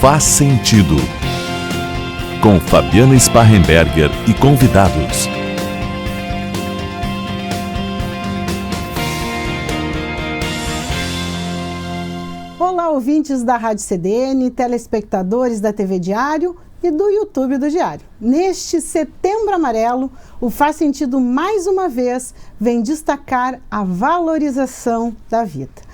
Faz Sentido, com Fabiana Sparrenberger e convidados. Olá, ouvintes da Rádio CDN, telespectadores da TV Diário e do YouTube do Diário. Neste Setembro Amarelo, o Faz Sentido mais uma vez vem destacar a valorização da vida.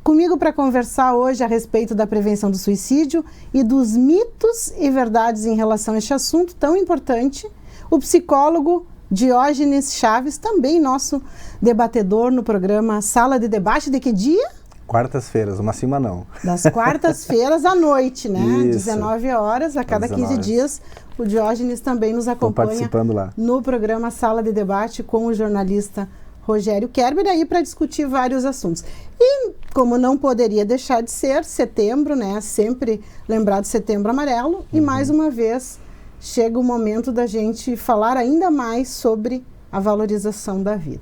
Comigo para conversar hoje a respeito da prevenção do suicídio e dos mitos e verdades em relação a este assunto tão importante, o psicólogo Diógenes Chaves, também nosso debatedor no programa Sala de Debate. De que dia? Quartas-feiras, uma sim, uma não. Das quartas-feiras à noite, né? Isso. 19 horas, a cada 15 dias. O Diógenes também nos acompanha participando lá no programa Sala de Debate com o jornalista Rogério Kerber, aí para discutir vários assuntos. E como não poderia deixar de ser, setembro, né? Sempre lembrado Setembro Amarelo. E mais uma vez chega o momento da gente falar ainda mais sobre a valorização da vida.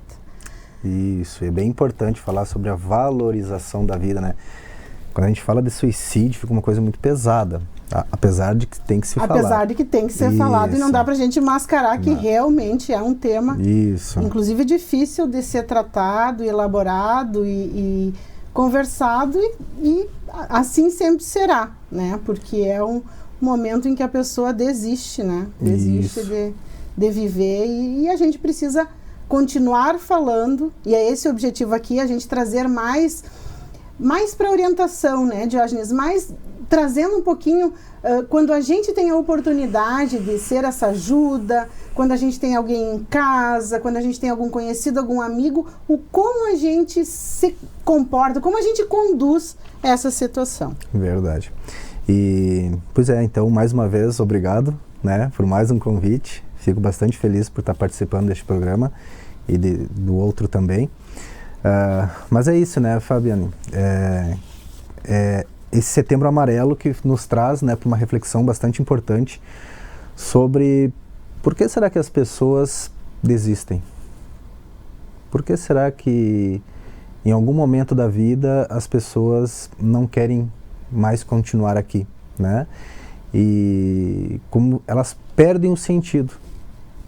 Isso, é bem importante falar sobre a valorização da vida, né? Quando a gente fala de suicídio, fica uma coisa muito pesada, tá? Apesar de que tem que se falar. Apesar de que tem que ser falado, e não dá pra gente mascarar que realmente é um tema, inclusive difícil de ser tratado, elaborado e conversado, e assim sempre será, né? Porque é um momento em que a pessoa desiste, né? Desiste de viver e a gente precisa continuar falando, e é esse o objetivo aqui, a gente trazer mais para orientação, né, Diógenes, mais trazendo um pouquinho, quando a gente tem a oportunidade de ser essa ajuda, quando a gente tem alguém em casa, quando a gente tem algum conhecido, algum amigo, como a gente se comporta, como a gente conduz essa situação. Verdade. E, pois é, então, mais uma vez, obrigado, né, por mais um convite. Fico bastante feliz por estar participando deste programa e do outro também. Mas é isso, né, Fabiane? Esse Setembro Amarelo que nos traz, né, para uma reflexão bastante importante sobre por que será que as pessoas desistem? Por que será que em algum momento da vida as pessoas não querem mais continuar aqui, né? E como elas perdem o sentido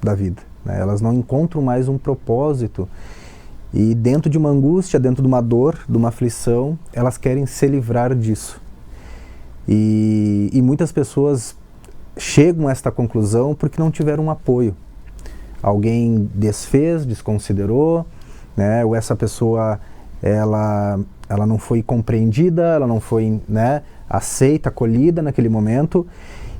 da vida, né? Elas não encontram mais um propósito e dentro de uma angústia, dentro de uma dor, de uma aflição, elas querem se livrar disso. E muitas pessoas chegam a esta conclusão porque não tiveram um apoio. Alguém desfez, desconsiderou, né? Ou essa pessoa ela não foi compreendida, ela não foi, né, aceita, acolhida naquele momento,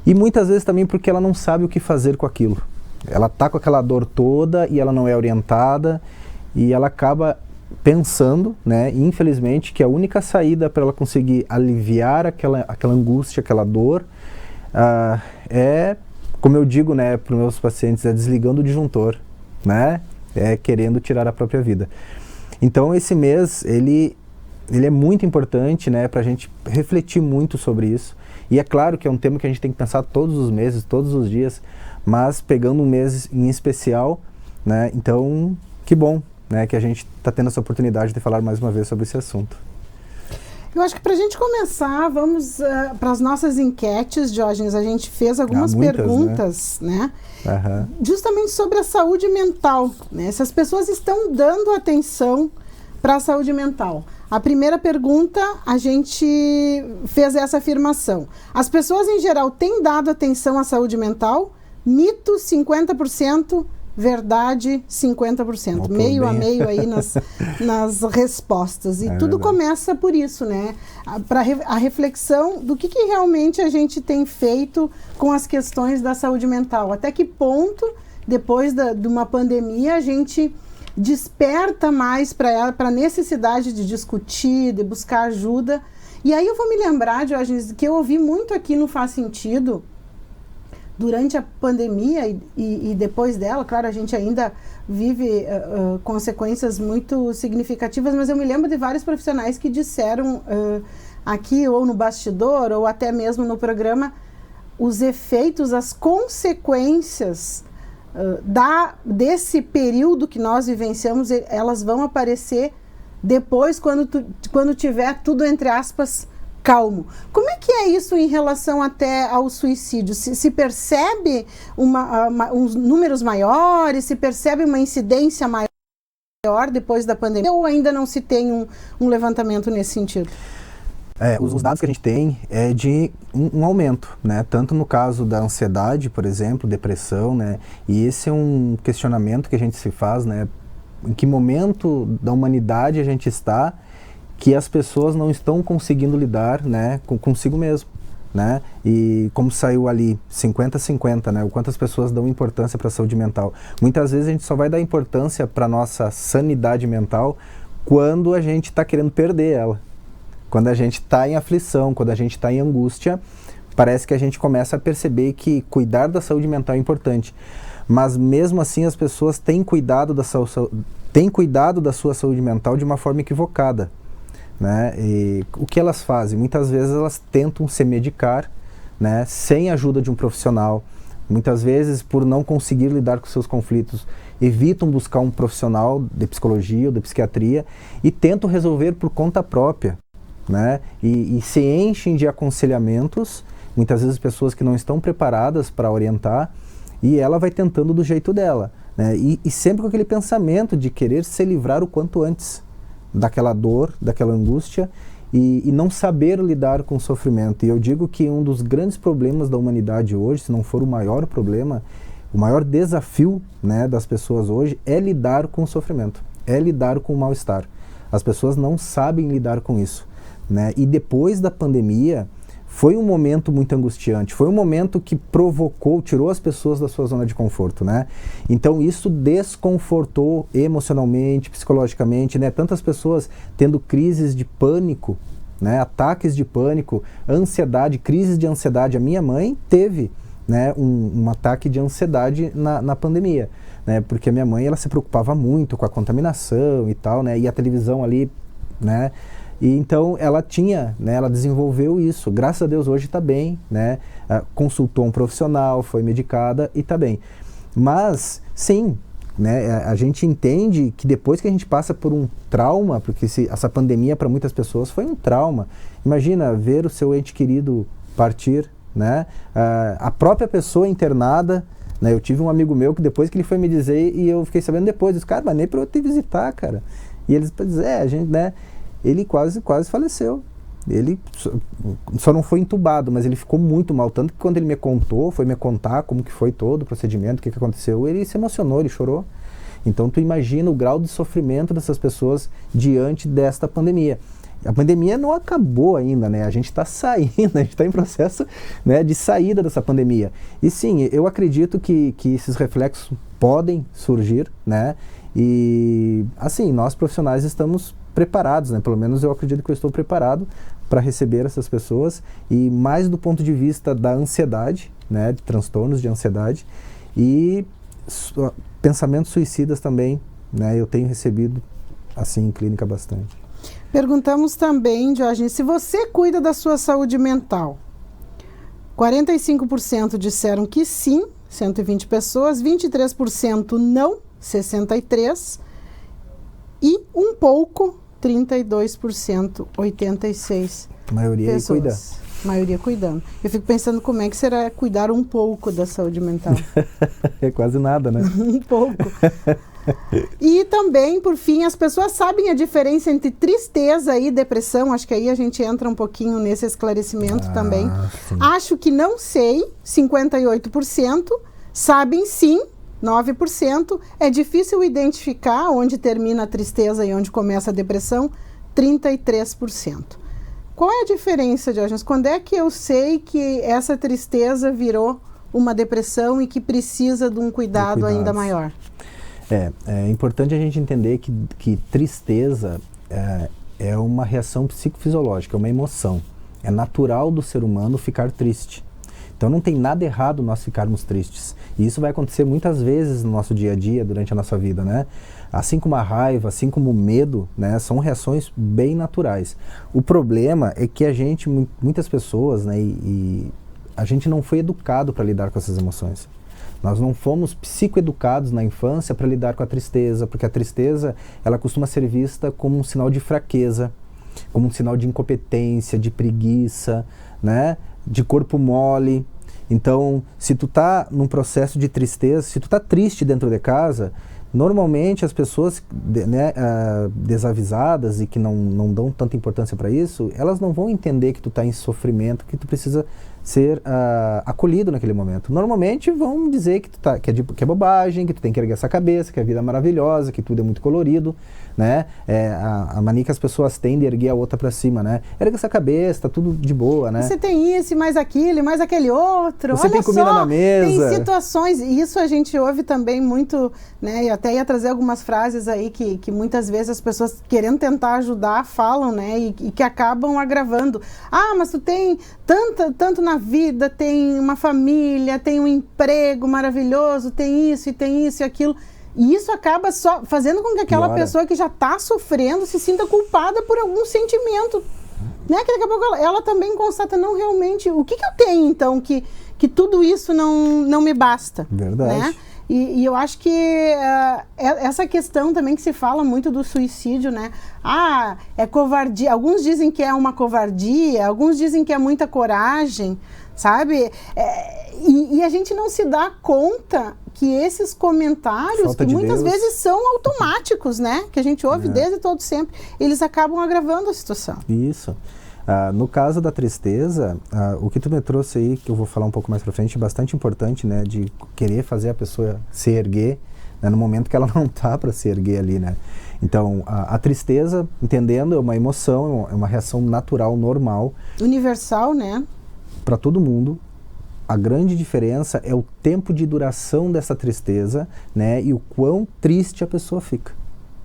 e muitas vezes também porque ela não sabe o que fazer com aquilo. Ela está com aquela dor toda e ela não é orientada e ela acaba pensando, né, infelizmente, que a única saída para ela conseguir aliviar aquela angústia, aquela dor, é, como eu digo, né, para os meus pacientes, é desligando o disjuntor, né, é querendo tirar a própria vida. Então esse mês, ele é muito importante, né, para a gente refletir muito sobre isso. E é claro que é um tema que a gente tem que pensar todos os meses, todos os dias, mas pegando um mês em especial, né, então que bom, né, que a gente está tendo essa oportunidade de falar mais uma vez sobre esse assunto. Eu acho que para a gente começar, vamos para as nossas enquetes, Diógenes. A gente fez algumas perguntas, né? Justamente sobre a saúde mental, né? Se as pessoas estão dando atenção para a saúde mental. A primeira pergunta, a gente fez essa afirmação. As pessoas, em geral, têm dado atenção à saúde mental? Mito, 50%. Verdade, 50%. Meio a meio aí nas respostas. E tudo começa por isso, né? A reflexão do que realmente a gente tem feito com as questões da saúde mental. Até que ponto, depois de uma pandemia, a gente desperta mais para a necessidade de discutir, de buscar ajuda. E aí eu vou me lembrar, Diógenes, que eu ouvi muito aqui no Faz Sentido, durante a pandemia e depois dela. Claro, a gente ainda vive consequências muito significativas, mas eu me lembro de vários profissionais que disseram aqui, ou no bastidor, ou até mesmo no programa, os efeitos, as consequências desse período que nós vivenciamos, elas vão aparecer depois, quando tiver tudo, entre aspas, calmo. Como é que é isso em relação até ao suicídio? Se percebe uns números maiores, se percebe uma incidência maior depois da pandemia, ou ainda não se tem um levantamento nesse sentido? Os dados que a gente tem é de um aumento, né? Tanto no caso da ansiedade, por exemplo, depressão, né? E esse é um questionamento que a gente se faz, né? Em que momento da humanidade a gente está que as pessoas não estão conseguindo lidar, né, consigo mesmo, né? E como saiu ali 50-50, né? O quanto as pessoas dão importância para a saúde mental. Muitas vezes a gente só vai dar importância para a nossa sanidade mental quando a gente está querendo perder ela. Quando a gente está em aflição, quando a gente está em angústia, parece que a gente começa a perceber que cuidar da saúde mental é importante. Mas mesmo assim as pessoas têm cuidado da sua saúde mental de uma forma equivocada, né? E o que elas fazem? Muitas vezes elas tentam se medicar, né, sem a ajuda de um profissional. Muitas vezes, por não conseguir lidar com seus conflitos, evitam buscar um profissional de psicologia ou de psiquiatria e tentam resolver por conta própria, né? E se enchem de aconselhamentos, muitas vezes pessoas que não estão preparadas para orientar, e ela vai tentando do jeito dela, né? E sempre com aquele pensamento de querer se livrar o quanto antes daquela dor, daquela angústia, e não saber lidar com o sofrimento. E eu digo que um dos grandes problemas da humanidade hoje, se não for o maior problema, o maior desafio, né, das pessoas hoje é lidar com o sofrimento, é lidar com o mal-estar. As pessoas não sabem lidar com isso, né? E depois da pandemia, foi um momento muito angustiante, foi um momento que tirou as pessoas da sua zona de conforto, né? Então isso desconfortou emocionalmente, psicologicamente, né? Tantas pessoas tendo crises de pânico, né? Ataques de pânico, ansiedade, crises de ansiedade. A minha mãe teve, né, um ataque de ansiedade na pandemia, né? Porque a minha mãe, ela se preocupava muito com a contaminação e tal, né? E a televisão ali, né? E então ela tinha, né, ela desenvolveu isso. Graças a Deus hoje está bem, né? Consultou um profissional, foi medicada e está bem. Mas sim, né, a gente entende que depois que a gente passa por um trauma, porque essa pandemia para muitas pessoas foi um trauma. Imagina ver o seu ente querido partir, né? A própria pessoa internada, né? Eu tive um amigo meu que depois que ele foi me dizer, e eu fiquei sabendo depois, disse, cara, mas nem para eu te visitar, cara. E eles dizer, a gente, né? Ele quase faleceu. Ele só não foi entubado, mas ele ficou muito mal. Tanto que quando ele foi me contar como que foi todo o procedimento, o que aconteceu, ele se emocionou, ele chorou. Então tu imagina o grau de sofrimento dessas pessoas diante desta pandemia. A pandemia não acabou ainda, né? A gente está saindo, a gente está em processo, né, de saída dessa pandemia. E sim, eu acredito que esses reflexos podem surgir, né? E assim, nós profissionais estamos preparados, né? Pelo menos eu acredito que eu estou preparado para receber essas pessoas, e mais do ponto de vista da ansiedade, né? De transtornos de ansiedade e pensamentos suicidas também, né? Eu tenho recebido assim em clínica bastante. Perguntamos também, Diógenes, se você cuida da sua saúde mental. 45% disseram que sim, 120 pessoas, 23% não, 63%, e um pouco, 32%, 86%. A maioria pessoas. Cuida. Maioria cuidando. Eu fico pensando como é que será cuidar um pouco da saúde mental. É quase nada, né? Um pouco. E também, por fim, as pessoas sabem a diferença entre tristeza e depressão. Acho que aí a gente entra um pouquinho nesse esclarecimento também. Sim. Acho que não sei, 58%. Sabem sim, 9%. É difícil identificar onde termina a tristeza e onde começa a depressão, 33%. Qual é a diferença, Diógenes? Quando é que eu sei que essa tristeza virou uma depressão e que precisa de um cuidado ainda maior? É importante a gente entender que tristeza é uma reação psicofisiológica, é uma emoção. É natural do ser humano ficar triste. Então não tem nada errado nós ficarmos tristes. E isso vai acontecer muitas vezes no nosso dia a dia, durante a nossa vida, né? Assim como a raiva, assim como o medo, né? São reações bem naturais. O problema é que muitas pessoas, né? E a gente não foi educado para lidar com essas emoções. Nós não fomos psicoeducados na infância para lidar com a tristeza, porque a tristeza, ela costuma ser vista como um sinal de fraqueza. como um sinal de incompetência, de preguiça, né? De corpo mole. Então, se tu tá num processo de tristeza, se tu tá triste dentro de casa, normalmente as pessoas desavisadas e que não dão tanta importância para isso, elas não vão entender que tu tá em sofrimento, que tu precisa ser acolhido naquele momento. Normalmente vão dizer que é bobagem, que tu tem que erguer essa cabeça, que a vida é maravilhosa, que tudo é muito colorido, né? A mania que as pessoas têm de erguer a outra para cima, né? Ergue essa cabeça, tá tudo de boa, né? Você tem isso, mais aquilo, mais aquele outro. Você olha tem comida só, na mesa. Tem situações, e isso a gente ouve também muito, né? Eu até ia trazer algumas frases aí que muitas vezes as pessoas, querendo tentar ajudar, falam, né? E que acabam agravando. Ah, mas tu tem tanto na vida, tem uma família, tem um emprego maravilhoso, tem isso e aquilo. E isso acaba só fazendo com que aquela pessoa que já está sofrendo se sinta culpada por algum sentimento, né? Que daqui a pouco ela também constata, não, realmente, o que eu tenho então que tudo isso não me basta. Verdade. Né? E eu acho que essa questão também que se fala muito do suicídio, né? Ah, é covardia. Alguns dizem que é uma covardia, alguns dizem que é muita coragem, sabe? E a gente não se dá conta que esses comentários, que muitas vezes são automáticos, né? Que a gente ouve desde todo sempre, eles acabam agravando a situação. Isso. No caso da tristeza, o que tu me trouxe aí, que eu vou falar um pouco mais pra frente, é bastante importante, né? De querer fazer a pessoa se erguer, né, no momento que ela não tá para se erguer ali, né? Então, a tristeza, entendendo, é uma emoção, é uma reação natural, normal. Universal, né? Para todo mundo. A grande diferença é o tempo de duração dessa tristeza, né? E o quão triste a pessoa fica,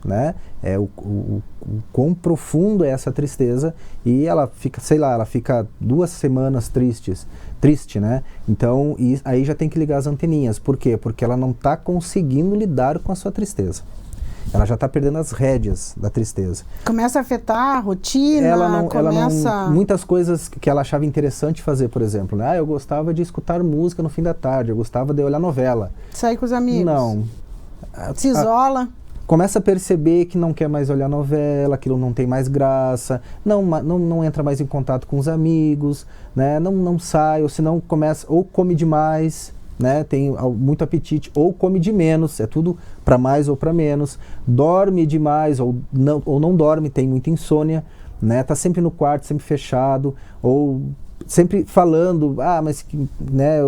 né? O quão profundo é essa tristeza, e ela fica, sei lá, ela fica 2 semanas triste, né? Então, aí já tem que ligar as anteninhas. Por quê? Porque ela não está conseguindo lidar com a sua tristeza. Ela já está perdendo as rédeas da tristeza. Começa a afetar a rotina, muitas coisas que ela achava interessante fazer, por exemplo, né? Eu gostava de escutar música no fim da tarde, eu gostava de olhar novela. Sair com os amigos. Não. Se isola. Começa a perceber que não quer mais olhar novela, aquilo não tem mais graça, não entra mais em contato com os amigos, né? Não sai, ou senão começa, ou come demais, né? Tem muito apetite, ou come de menos, é tudo para mais ou para menos, dorme demais ou não dorme, tem muita insônia, né? Tá sempre no quarto, sempre fechado, ou sempre falando, mas né,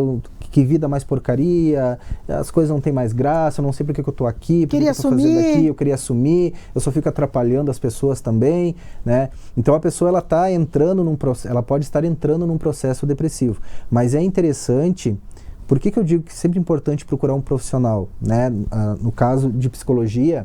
que vida mais porcaria, as coisas não têm mais graça, eu não sei por que eu tô aqui, por que eu tô fazendo aqui, eu queria assumir, eu só fico atrapalhando as pessoas também, né? Então a pessoa, ela tá entrando ela pode estar entrando num processo depressivo, mas é interessante. Por que eu digo que é sempre importante procurar um profissional, né? No caso de psicologia,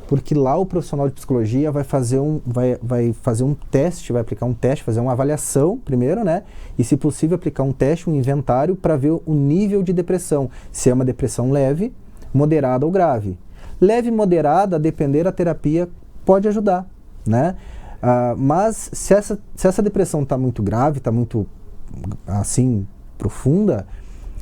porque lá o profissional de psicologia vai fazer um teste, vai aplicar um teste, fazer uma avaliação primeiro, né? E, se possível, aplicar um teste, um inventário, para ver o nível de depressão. Se é uma depressão leve, moderada ou grave. Leve e moderada, a depender da terapia, pode ajudar, né? Mas se essa depressão está muito grave, está muito, assim, profunda,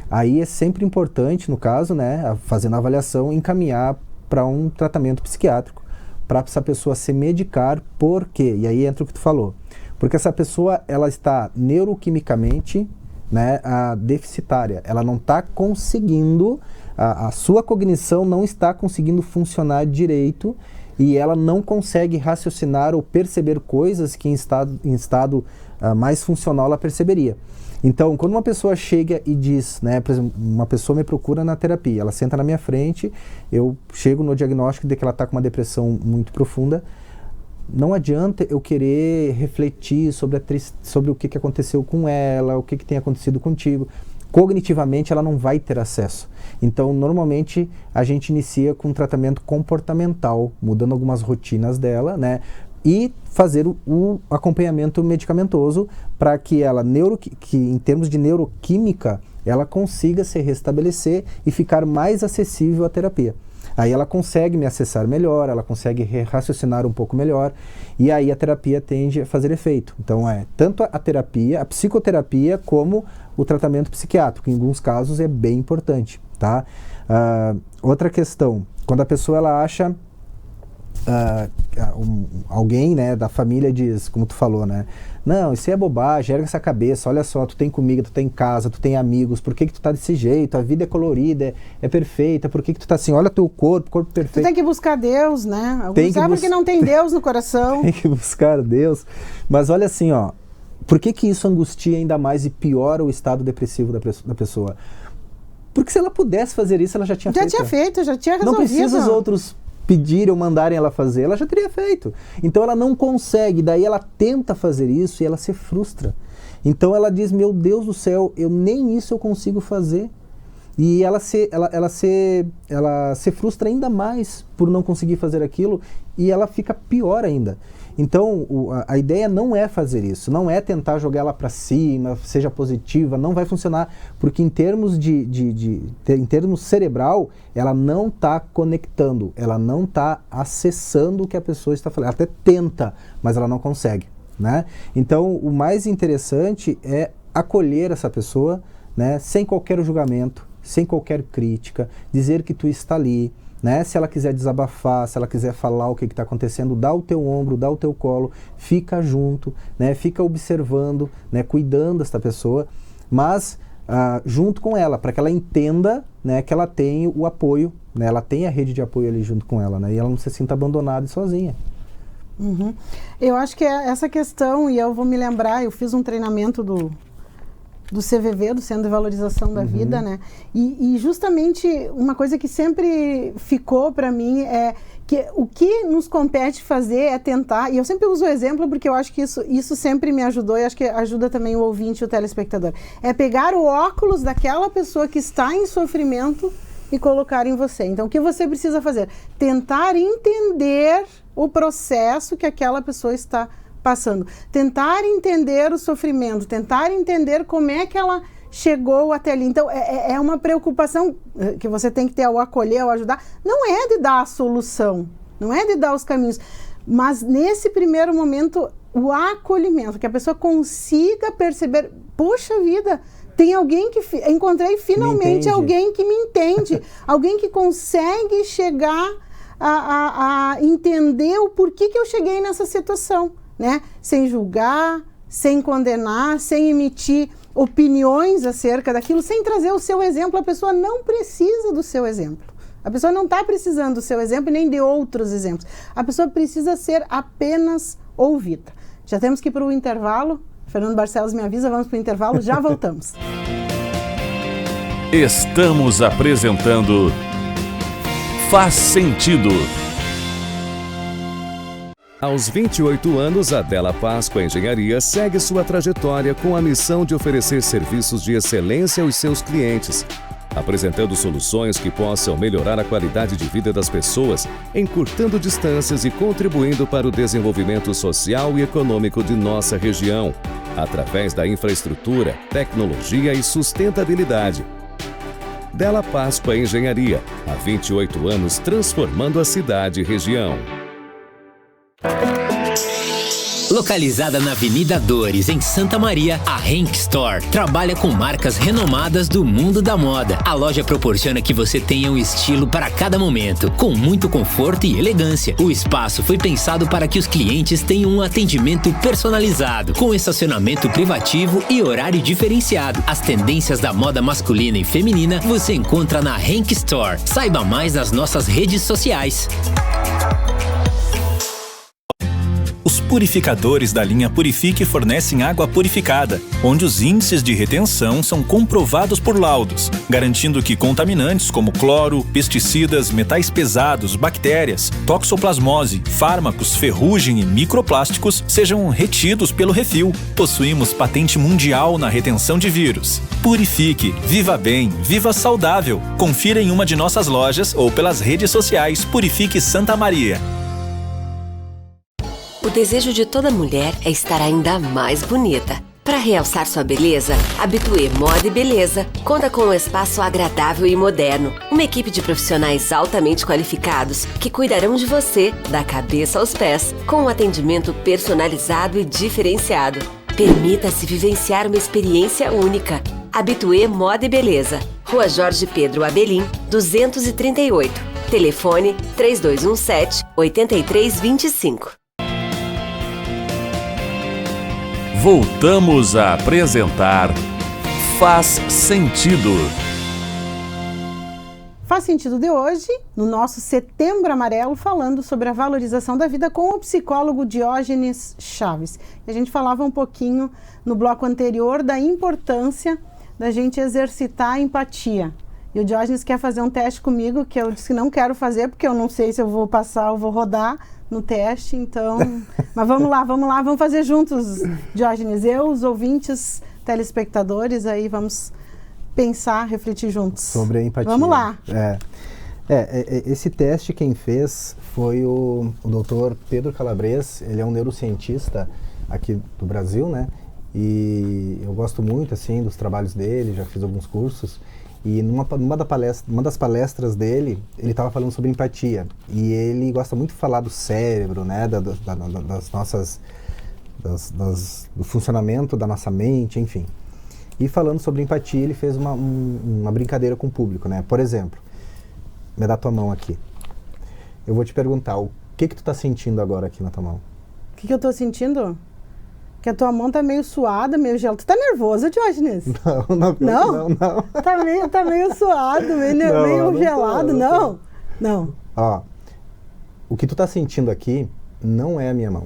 aí é sempre importante, no caso, né, fazendo a avaliação, encaminhar para um tratamento psiquiátrico, para essa pessoa se medicar. Por quê? E aí entra o que tu falou. Porque essa pessoa, ela está neuroquimicamente, né, deficitária. Ela não está conseguindo, a sua cognição não está conseguindo funcionar direito, e ela não consegue raciocinar ou perceber coisas que em estado mais funcional ela perceberia. Então, quando uma pessoa chega e diz, né, por exemplo, uma pessoa me procura na terapia, ela senta na minha frente, eu chego no diagnóstico de que ela está com uma depressão muito profunda, não adianta eu querer refletir sobre o que aconteceu com ela, o que tem acontecido contigo. Cognitivamente ela não vai ter acesso. Então, normalmente, a gente inicia com um tratamento comportamental, mudando algumas rotinas dela, né? E fazer o acompanhamento medicamentoso para que ela, que em termos de neuroquímica, ela consiga se restabelecer e ficar mais acessível à terapia. Aí ela consegue me acessar melhor, ela consegue raciocinar um pouco melhor, e aí a terapia tende a fazer efeito. Então, tanto a terapia, a psicoterapia, como o tratamento psiquiátrico, em alguns casos é bem importante, tá? Outra questão, quando a pessoa ela acha alguém, né, da família diz, como tu falou, né, não, isso é bobagem, erga essa cabeça, olha só, tu tem comida, tu tem casa, tu tem amigos, por que tu tá desse jeito? A vida é colorida, é perfeita, por que tu tá assim? Olha teu corpo perfeito. Tu tem que buscar Deus, né? Alguns sabem porque não tem Deus no coração. Tem que buscar Deus. Mas olha assim, ó, por que isso angustia ainda mais e piora o estado depressivo da pessoa? Porque se ela pudesse fazer isso, ela já tinha feito. Já tinha resolvido. Não precisa os outros pedirem ou mandarem ela fazer, ela já teria feito. Então ela não consegue, daí ela tenta fazer isso e ela se frustra. Então ela diz, meu Deus do céu, nem isso eu consigo fazer. E ela se frustra ainda mais por não conseguir fazer aquilo e ela fica pior ainda. Então a ideia não é fazer isso, não é tentar jogar ela para cima, seja positiva, não vai funcionar, porque em termos em termos cerebral, ela não está conectando, ela não está acessando o que a pessoa está falando. Ela até tenta, mas ela não consegue, né? Então o mais interessante é acolher essa pessoa, né, sem qualquer julgamento, sem qualquer crítica, dizer que tu está ali, né? Se ela quiser desabafar, se ela quiser falar o que está acontecendo, dá o teu ombro, dá o teu colo, fica junto, né? Fica observando, né? Cuidando desta pessoa, mas junto com ela, para que ela entenda, né? Que ela tem o apoio, né? Ela tem a rede de apoio ali junto com ela, né? E ela não se sinta abandonada e sozinha. Uhum. Eu acho que é essa questão, e eu vou me lembrar, eu fiz um treinamento do CVV, do Centro de Valorização da Vida, né? E justamente uma coisa que sempre ficou para mim é que o que nos compete fazer é tentar, e eu sempre uso o exemplo porque eu acho que isso sempre me ajudou e acho que ajuda também o ouvinte e o telespectador, é pegar o óculos daquela pessoa que está em sofrimento e colocar em você. Então, o que você precisa fazer? Tentar entender o processo que aquela pessoa está passando, tentar entender o sofrimento, tentar entender como é que ela chegou até ali. Então, é uma preocupação que você tem que ter ao acolher, ao ajudar. Não é de dar a solução, não é de dar os caminhos, mas nesse primeiro momento, o acolhimento, que a pessoa consiga perceber, poxa vida, tem alguém que... encontrei finalmente alguém que me entende, alguém que consegue chegar a entender o porquê que eu cheguei nessa situação. Né? Sem julgar, sem condenar, sem emitir opiniões acerca daquilo, sem trazer o seu exemplo. A pessoa não precisa do seu exemplo. A pessoa não está precisando do seu exemplo e nem de outros exemplos. A pessoa precisa ser apenas ouvida. Já temos que ir para o intervalo. Fernando Barcelos me avisa, vamos para o intervalo, já voltamos. Estamos apresentando Faz Sentido. Aos 28 anos, a Della Páscoa Engenharia segue sua trajetória com a missão de oferecer serviços de excelência aos seus clientes, apresentando soluções que possam melhorar a qualidade de vida das pessoas, encurtando distâncias e contribuindo para o desenvolvimento social e econômico de nossa região, através da infraestrutura, tecnologia e sustentabilidade. Della Páscoa Engenharia, há 28 anos transformando a cidade e região. Localizada na Avenida Dores, em Santa Maria, a Henk Store trabalha com marcas renomadas do mundo da moda. A loja proporciona que você tenha um estilo para cada momento, com muito conforto e elegância. O espaço foi pensado para que os clientes tenham um atendimento personalizado, com estacionamento privativo e horário diferenciado. As tendências da moda masculina e feminina você encontra na Henk Store. Saiba mais nas nossas redes sociais. Os purificadores da linha Purifique fornecem água purificada, onde os índices de retenção são comprovados por laudos, garantindo que contaminantes como cloro, pesticidas, metais pesados, bactérias, toxoplasmose, fármacos, ferrugem e microplásticos sejam retidos pelo refil. Possuímos patente mundial na retenção de vírus. Purifique, viva bem, viva saudável. Confira em uma de nossas lojas ou pelas redes sociais Purifique Santa Maria. O desejo de toda mulher é estar ainda mais bonita. Para realçar sua beleza, Habitué Moda e Beleza conta com um espaço agradável e moderno. Uma equipe de profissionais altamente qualificados que cuidarão de você, da cabeça aos pés, com um atendimento personalizado e diferenciado. Permita-se vivenciar uma experiência única. Habitué Moda e Beleza. Rua Jorge Pedro Abelim, 238. Telefone 3217-8325. Voltamos a apresentar Faz Sentido. Faz Sentido de hoje, no nosso Setembro Amarelo, falando sobre a valorização da vida com o psicólogo Diógenes Chaves. E a gente falava um pouquinho no bloco anterior da importância da gente exercitar a empatia. E o Diógenes quer fazer um teste comigo, que eu disse que não quero fazer, porque eu não sei se eu vou passar ou vou rodar no teste, então... Mas vamos lá, vamos fazer juntos, Diógenes. Eu, os ouvintes, telespectadores, aí vamos pensar, refletir juntos. Sobre a empatia. Vamos lá. Esse teste quem fez foi o Dr. Pedro Calabres. Ele é um neurocientista aqui do Brasil, né? E eu gosto muito, assim, dos trabalhos dele, já fiz alguns cursos. E uma das palestras dele, ele estava falando sobre empatia. E ele gosta muito de falar do cérebro, né? Das nossas... do funcionamento da nossa mente, enfim. E falando sobre empatia, ele fez uma brincadeira com o público, né? Por exemplo, me dá tua mão aqui. Eu vou te perguntar, o que tu tá sentindo agora aqui na tua mão? O que eu tô sentindo? Que a tua mão tá meio suada, meio gelada. Tu tá nervoso, Diógenes? Não? Tá meio suado, meio gelado. Não. Ó, o que tu tá sentindo aqui não é a minha mão.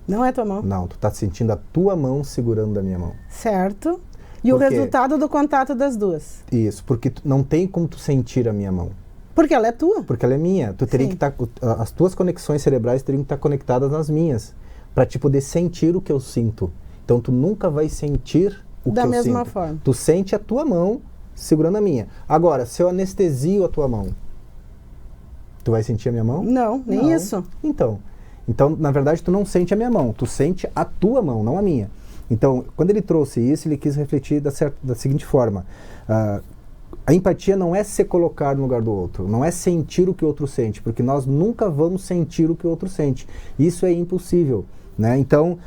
Não é tua mão? Não, tu tá sentindo a tua mão segurando a minha mão. Certo. E o resultado do contato das duas? Isso, porque não tem como tu sentir a minha mão. Porque ela é tua? Porque ela é minha. Tu teria que estar... As tuas conexões cerebrais teriam que estar conectadas nas minhas, para te poder sentir o que eu sinto. Então tu nunca vai sentir o que eu sinto. Da mesma forma. Tu sente a tua mão segurando a minha. Agora, se eu anestesio a tua mão, tu vai sentir a minha mão? Não, nem isso. Então, na verdade, tu não sente a minha mão, tu sente a tua mão, não a minha. Então, quando ele trouxe isso, ele quis refletir da seguinte forma. A empatia não é se colocar no lugar do outro, não é sentir o que o outro sente, porque nós nunca vamos sentir o que o outro sente. Isso é impossível, né? Então,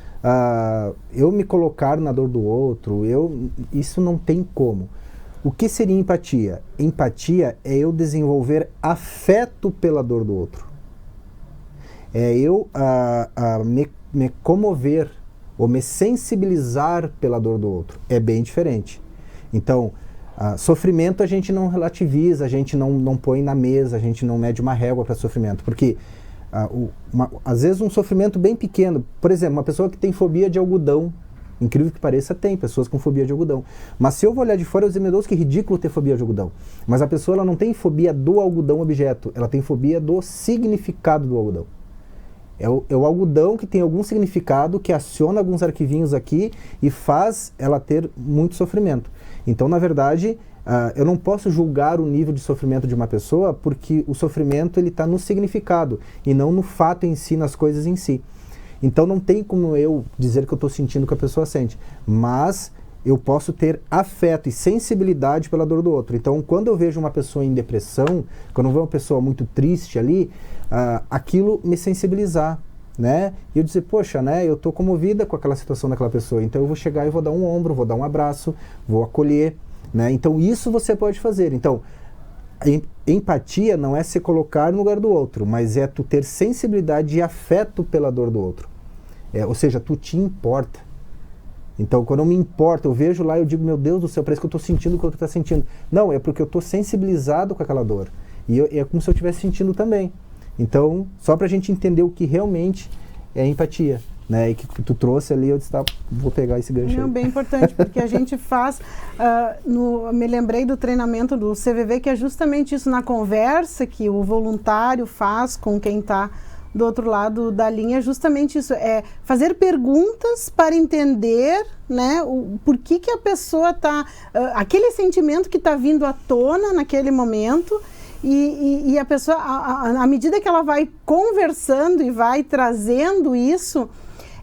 eu me colocar na dor do outro, isso não tem como. O que seria empatia? Empatia é eu desenvolver afeto pela dor do outro. É eu me comover ou me sensibilizar pela dor do outro. É bem diferente. Então, sofrimento a gente não relativiza, a gente não põe na mesa, a gente não mede uma régua para sofrimento. Porque, às vezes, um sofrimento bem pequeno, por exemplo, uma pessoa que tem fobia de algodão, incrível que pareça, tem pessoas com fobia de algodão. Mas se eu vou olhar de fora, eu dizer, meu Deus, que ridículo ter fobia de algodão. Mas a pessoa ela não tem fobia do algodão objeto, ela tem fobia do significado do algodão. É o algodão que tem algum significado, que aciona alguns arquivinhos aqui e faz ela ter muito sofrimento. Então, na verdade, eu não posso julgar o nível de sofrimento de uma pessoa porque o sofrimento está no significado e não no fato em si, nas coisas em si. Então, não tem como eu dizer que eu estou sentindo o que a pessoa sente, mas eu posso ter afeto e sensibilidade pela dor do outro. Então, quando eu vejo uma pessoa em depressão, quando eu vejo uma pessoa muito triste ali, aquilo me sensibilizar, né? E eu dizer, poxa, né, eu estou comovida com aquela situação daquela pessoa, então eu vou chegar e vou dar um ombro, vou dar um abraço, vou acolher, né? Então isso você pode fazer. Então, empatia não é se colocar no lugar do outro, mas é tu ter sensibilidade e afeto pela dor do outro. Ou seja, tu te importa. Então, quando eu me importo, eu vejo lá e eu digo, meu Deus do céu, parece que eu estou sentindo o que o outro está sentindo. Não, é porque eu estou sensibilizado com aquela dor. E é como se eu estivesse sentindo também. Então, só para a gente entender o que realmente é empatia, né? E que tu trouxe ali, eu disse, tá, vou pegar esse gancho. Bem importante, porque a gente faz, me lembrei do treinamento do CVV, que é justamente isso, na conversa que o voluntário faz com quem está do outro lado da linha, justamente isso, é fazer perguntas para entender, né, por que a pessoa está, aquele sentimento que está vindo à tona naquele momento. E a pessoa, à medida que ela vai conversando e vai trazendo isso,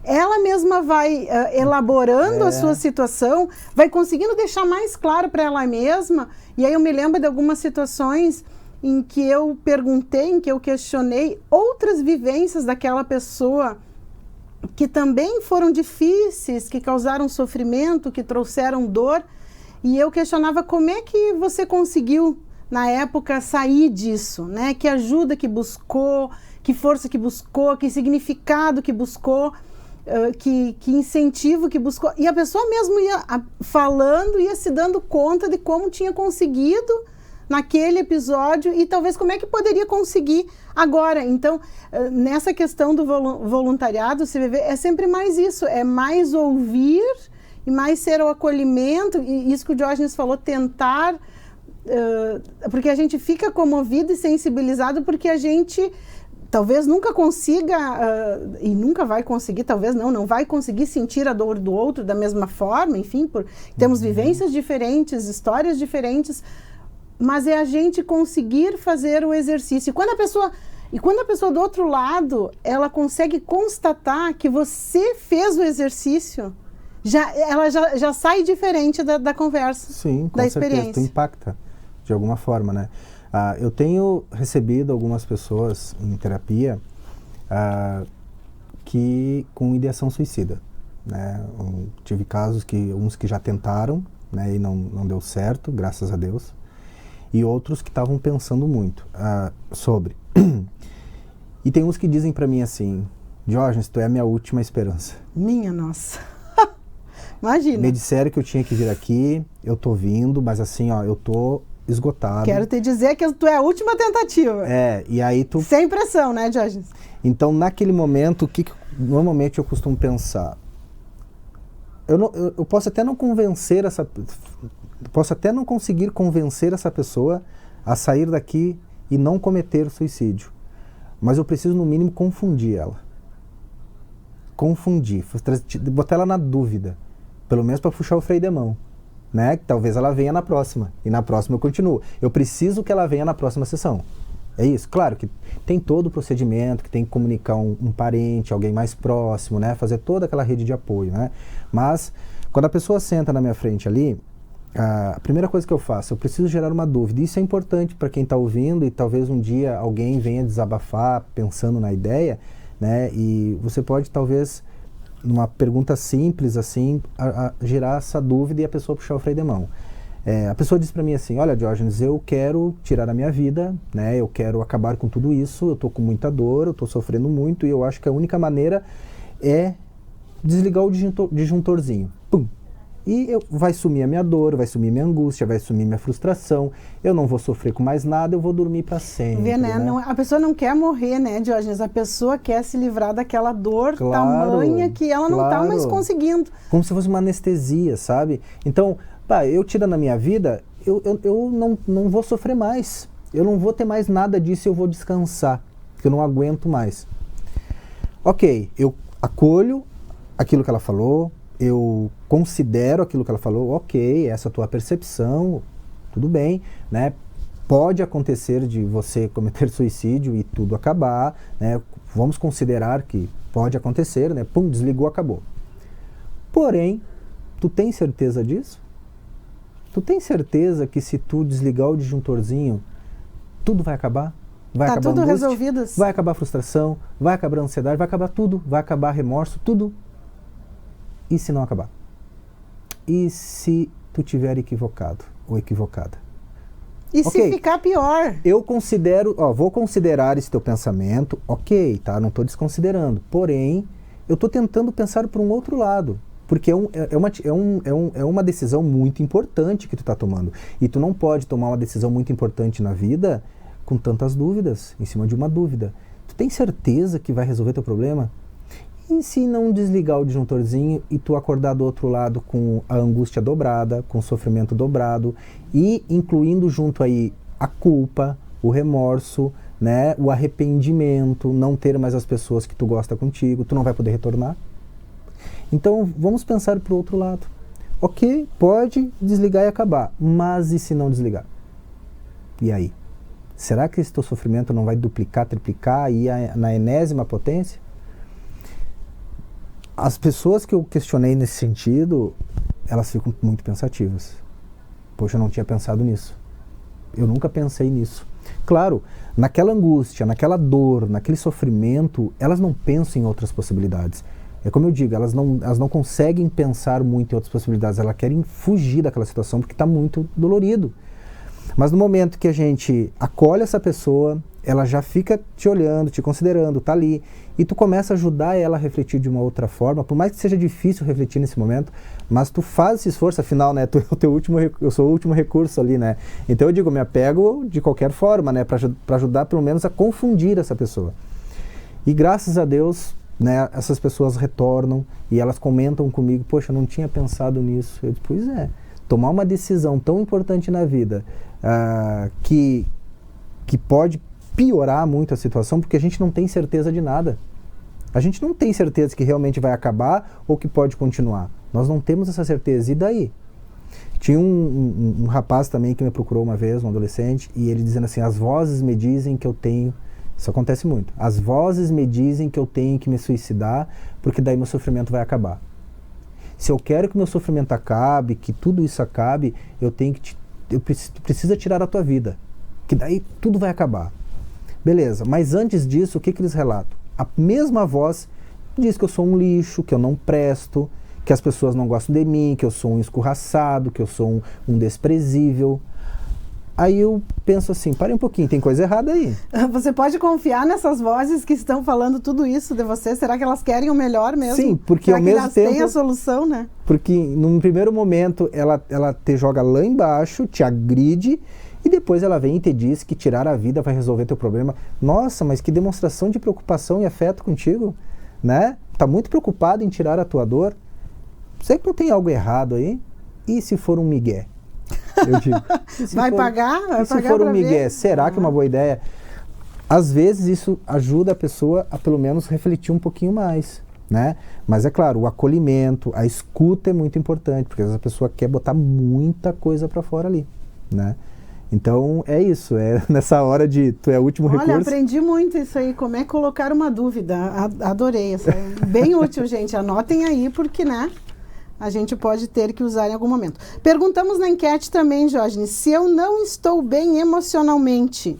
ela mesma vai elaborando a sua situação, vai conseguindo deixar mais claro para ela mesma. E aí eu me lembro de algumas situações em que eu perguntei, em que eu questionei outras vivências daquela pessoa que também foram difíceis, que causaram sofrimento, que trouxeram dor. E eu questionava como é que você conseguiu na época, sair disso, né? Que ajuda que buscou, que força que buscou, que significado que buscou, que incentivo que buscou. E a pessoa mesmo ia falando, ia se dando conta de como tinha conseguido naquele episódio e talvez como é que poderia conseguir agora. Então, nessa questão do voluntariado, CVV, é sempre mais isso, é mais ouvir e mais ser o acolhimento, e isso que o Diógenes falou, tentar, porque a gente fica comovido e sensibilizado porque a gente talvez nunca consiga, e nunca vai conseguir, talvez não vai conseguir sentir a dor do outro da mesma forma, enfim, temos vivências diferentes, histórias diferentes, mas é a gente conseguir fazer o exercício. E quando a pessoa do outro lado, ela consegue constatar que você fez o exercício, ela já sai diferente da conversa, sim, da experiência. Certeza, tu impacta de alguma forma, né? Eu tenho recebido algumas pessoas em terapia com ideação suicida, né? Tive casos uns que já tentaram, né, e não deu certo, graças a Deus. E outros que estavam pensando muito sobre. E tem uns que dizem pra mim assim, Diógenes, tu é a minha última esperança. Minha nossa. Imagina. Me disseram que eu tinha que vir aqui, eu tô vindo, mas assim, ó, eu tô esgotado. Quero te dizer que tu é a última tentativa. E aí tu... Sem pressão, né, Diógenes? Então, naquele momento, o que normalmente eu costumo pensar? Eu posso até não convencer posso até não conseguir convencer essa pessoa a sair daqui e não cometer suicídio. Mas eu preciso, no mínimo, confundir ela. Confundir, botar ela na dúvida. Pelo menos para puxar o freio de mão. Né? Que talvez ela venha na próxima. E na próxima eu continuo. Eu preciso que ela venha na próxima sessão. É isso. Claro que tem todo o procedimento, que tem que comunicar um parente, alguém mais próximo, né? Fazer toda aquela rede de apoio, né? Mas, quando a pessoa senta na minha frente ali, a primeira coisa que eu faço, eu preciso gerar uma dúvida. Isso é importante para quem está ouvindo e talvez um dia alguém venha desabafar pensando na ideia, né? E você pode talvez, numa pergunta simples assim, gerar essa dúvida e a pessoa puxar o freio de mão. A pessoa diz para mim assim, olha, Diógenes, eu quero tirar a minha vida, né? Eu quero acabar com tudo isso, eu estou com muita dor, eu estou sofrendo muito e eu acho que a única maneira é desligar o disjuntorzinho. Pum! E vai sumir a minha dor, vai sumir minha angústia, vai sumir minha frustração, eu não vou sofrer com mais nada, eu vou dormir para sempre. Vê, né? Não, a pessoa não quer morrer, né, Diógenes? A pessoa quer se livrar daquela dor tamanha que ela não está mais conseguindo. Como se fosse uma anestesia, sabe? Então, eu tirando a minha vida, eu não vou sofrer mais. Eu não vou ter mais nada disso, eu vou descansar, porque eu não aguento mais. Ok, eu acolho aquilo que ela falou, eu considero aquilo que ela falou, ok, essa é a tua percepção, tudo bem, né? Pode acontecer de você cometer suicídio e tudo acabar, né? Vamos considerar que pode acontecer, né? Pum, desligou, acabou. Porém, tu tem certeza disso? Tu tem certeza que se tu desligar o disjuntorzinho, tudo vai acabar? Vai acabar tudo angústia, resolvido? vai acabar a frustração, vai acabar a ansiedade, vai acabar tudo, vai acabar remorso, tudo. E se não acabar? E se tu tiver equivocado ou equivocada? E se ficar pior? Eu considero, vou considerar esse teu pensamento, ok, tá? Não estou desconsiderando. Porém, eu estou tentando pensar por um outro lado. Porque é uma decisão muito importante que tu está tomando. E tu não pode tomar uma decisão muito importante na vida com tantas dúvidas, em cima de uma dúvida. Tu tem certeza que vai resolver teu problema? E se não desligar o disjuntorzinho e tu acordar do outro lado com a angústia dobrada, com o sofrimento dobrado e incluindo junto aí a culpa, o remorso, né, o arrependimento, não ter mais as pessoas que tu gosta contigo, tu não vai poder retornar? Então vamos pensar para o outro lado. Ok, pode desligar e acabar, mas e se não desligar? E aí? Será que esse teu sofrimento não vai duplicar, triplicar e ir na enésima potência? As pessoas que eu questionei nesse sentido, elas ficam muito pensativas. Poxa, eu não tinha pensado nisso. Eu nunca pensei nisso. Claro, naquela angústia, naquela dor, naquele sofrimento, elas não pensam em outras possibilidades. É como eu digo, elas não conseguem pensar muito em outras possibilidades. Elas querem fugir daquela situação porque está muito dolorido. Mas no momento que a gente acolhe essa pessoa, ela já fica te olhando, te considerando, tá ali, e tu começa a ajudar ela a refletir de uma outra forma, por mais que seja difícil refletir nesse momento, mas tu faz esse esforço, afinal, né, eu sou o último recurso ali, né, então eu digo, me apego de qualquer forma, né, para ajudar pelo menos a confundir essa pessoa. E graças a Deus, né, essas pessoas retornam e elas comentam comigo, poxa, eu não tinha pensado nisso. Eu digo, pois é, tomar uma decisão tão importante na vida, que pode piorar muito a situação, porque a gente não tem certeza de nada. A gente não tem certeza que realmente vai acabar ou que pode continuar. Nós não temos essa certeza. E daí? Tinha um rapaz também que me procurou uma vez, um adolescente, e ele dizendo assim, as vozes me dizem que eu tenho... Isso acontece muito. As vozes me dizem que eu tenho que me suicidar, porque daí meu sofrimento vai acabar. Se eu quero que meu sofrimento acabe, que tudo isso acabe, eu preciso tirar a tua vida, que daí tudo vai acabar. Beleza, mas antes disso, o que eles relatam? A mesma voz diz que eu sou um lixo, que eu não presto, que as pessoas não gostam de mim, que eu sou um escorraçado, que eu sou um desprezível. Aí eu penso assim, pare um pouquinho, tem coisa errada aí. Você pode confiar nessas vozes que estão falando tudo isso de você? Será que elas querem o melhor mesmo? Sim, porque será ao que mesmo elas tempo... têm a solução, né? Porque num primeiro momento ela te joga lá embaixo, te agride, e depois ela vem e te diz que tirar a vida vai resolver teu problema. Nossa, mas que demonstração de preocupação e afeto contigo, né? Tá muito preocupado em tirar a tua dor. Será que não tem algo errado aí? E se for um migué? Eu digo, vai pagar se for um migué, ver? será que é uma boa ideia? Às vezes isso ajuda a pessoa a pelo menos refletir um pouquinho mais, né? Mas é claro, o acolhimento, a escuta é muito importante, porque às vezes a pessoa quer botar muita coisa para fora ali, né? Então é isso, é nessa hora de tu é o último recurso. Olha, aprendi muito isso aí, como é colocar uma dúvida, adorei, essa é bem útil, gente, anotem aí porque, né? A gente pode ter que usar em algum momento. Perguntamos na enquete também, Diógenes, se eu não estou bem emocionalmente,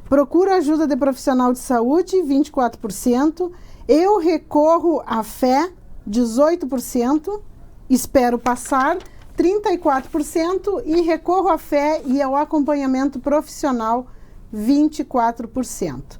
procuro ajuda de profissional de saúde, 24%, eu recorro à fé, 18%, espero passar, 34%, e recorro à fé e ao acompanhamento profissional, 24%.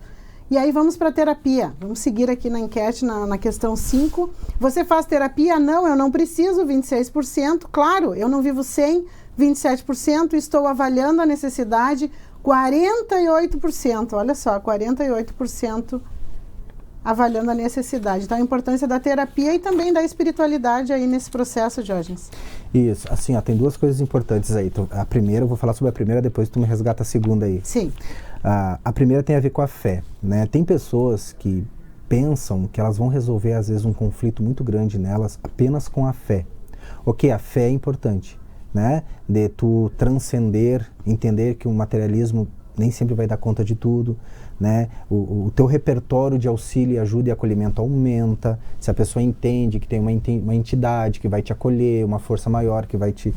E aí vamos para a terapia. Vamos seguir aqui na enquete, na questão 5. Você faz terapia? Não, eu não preciso, 26%. Claro, eu não vivo sem, 27%. Estou avaliando a necessidade, 48%. Olha só, 48% avaliando a necessidade. Então, a importância da terapia e também da espiritualidade aí nesse processo, Diógenes. Isso, assim, ó, tem duas coisas importantes aí. A primeira, eu vou falar sobre a primeira, depois tu me resgata a segunda aí. Sim. A primeira tem a ver com a fé, né? Tem pessoas que pensam que elas vão resolver, às vezes, um conflito muito grande nelas apenas com a fé. Ok, a fé é importante, né? De tu transcender, entender que o materialismo nem sempre vai dar conta de tudo, né? O teu repertório de auxílio, ajuda e acolhimento aumenta, se a pessoa entende que tem uma entidade que vai te acolher, uma força maior que vai te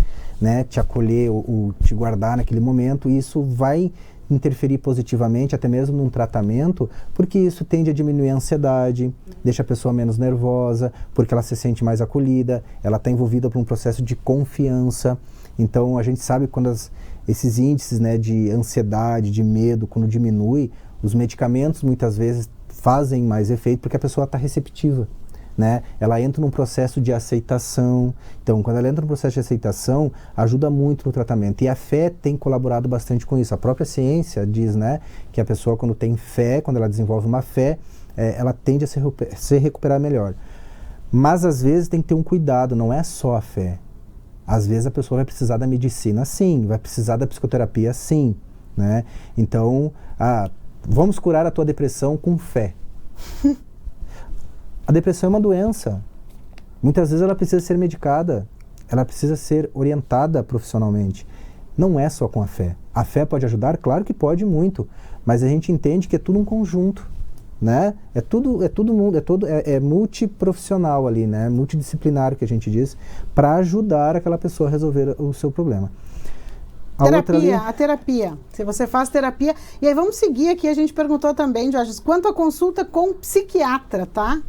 acolher ou te guardar naquele momento, isso vai interferir positivamente, até mesmo num tratamento, porque isso tende a diminuir a ansiedade, deixa a pessoa menos nervosa, porque ela se sente mais acolhida, ela está envolvida por um processo de confiança. Então, a gente sabe quando esses índices, né, de ansiedade, de medo, quando diminui, os medicamentos muitas vezes fazem mais efeito porque a pessoa está receptiva, né? Ela entra num processo de aceitação. Então, quando ela entra num processo de aceitação, ajuda muito no tratamento. E a fé tem colaborado bastante com isso. A própria ciência diz, né, que a pessoa, quando tem fé, quando ela desenvolve uma fé, ela tende a se recuperar melhor. Mas, às vezes, tem que ter um cuidado, não é só a fé. Às vezes, a pessoa vai precisar da medicina, sim. Vai precisar da psicoterapia, sim. Né? Então, vamos curar a tua depressão com fé. A depressão é uma doença. Muitas vezes ela precisa ser medicada, ela precisa ser orientada profissionalmente. Não é só com a fé. A fé pode ajudar? Claro que pode muito, mas a gente entende que é tudo um conjunto, né? É multiprofissional ali, né? Multidisciplinar, que a gente diz, para ajudar aquela pessoa a resolver o seu problema. A terapia. Se você faz terapia... E aí vamos seguir aqui, a gente perguntou também, Jorge, quanto à consulta com psiquiatra, tá?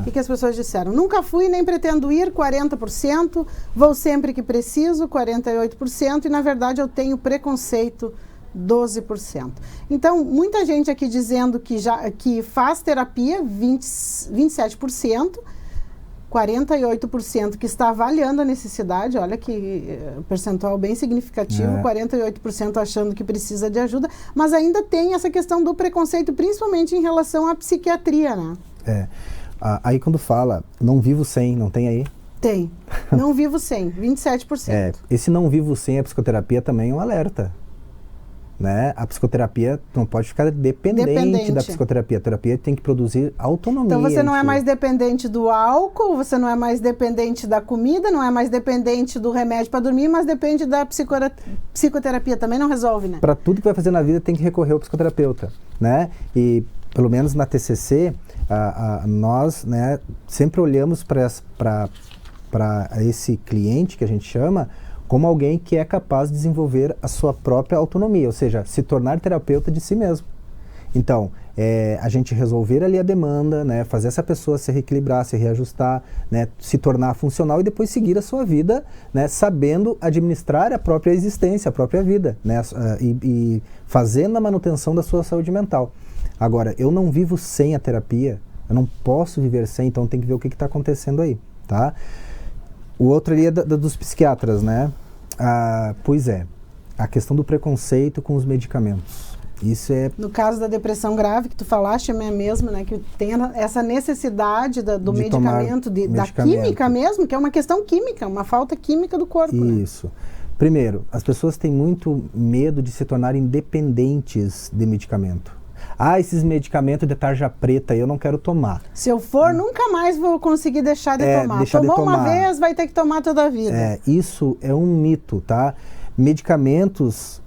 O que as pessoas disseram? Nunca fui, nem pretendo ir, 40%. Vou sempre que preciso, 48%. E, na verdade, eu tenho preconceito 12%. Então, muita gente aqui dizendo que faz terapia, 27%, 48% que está avaliando a necessidade, olha que percentual bem significativo, 48% achando que precisa de ajuda, mas ainda tem essa questão do preconceito, principalmente em relação à psiquiatria, né? Aí quando fala, não vivo sem, não tem aí? Tem. Não vivo sem, 27%. Esse não vivo sem a psicoterapia também é um alerta. Né? A psicoterapia não pode ficar dependente da psicoterapia. A terapia tem que produzir autonomia. Então você não é mais dependente do álcool, você não é mais dependente da comida, não é mais dependente do remédio para dormir, mas depende da psicoterapia. Também não resolve, né? Para tudo que vai fazer na vida tem que recorrer ao psicoterapeuta, né? E pelo menos na TCC, nós, né, sempre olhamos para esse cliente que a gente chama como alguém que é capaz de desenvolver a sua própria autonomia, ou seja, se tornar terapeuta de si mesmo. Então, a gente resolver ali a demanda, né, fazer essa pessoa se reequilibrar, se reajustar, né, se tornar funcional e depois seguir a sua vida, né, sabendo administrar a própria existência, a própria vida, né, e fazendo a manutenção da sua saúde mental. Agora, eu não vivo sem a terapia, eu não posso viver sem, então tem que ver o que está acontecendo aí, tá? O outro ali é dos psiquiatras, né? Pois é, a questão do preconceito com os medicamentos. Isso é... No caso da depressão grave, que tu falaste, é mesmo, né? Que tem essa necessidade do medicamento, da química mesmo, que é uma questão química, uma falta química do corpo. Isso. Né? Primeiro, as pessoas têm muito medo de se tornarem dependentes de medicamento. Esses medicamentos de tarja preta eu não quero tomar. Se eu for, nunca mais vou conseguir deixar de tomar. Tomou uma vez, vai ter que tomar toda a vida. Isso é um mito, tá? Medicamentos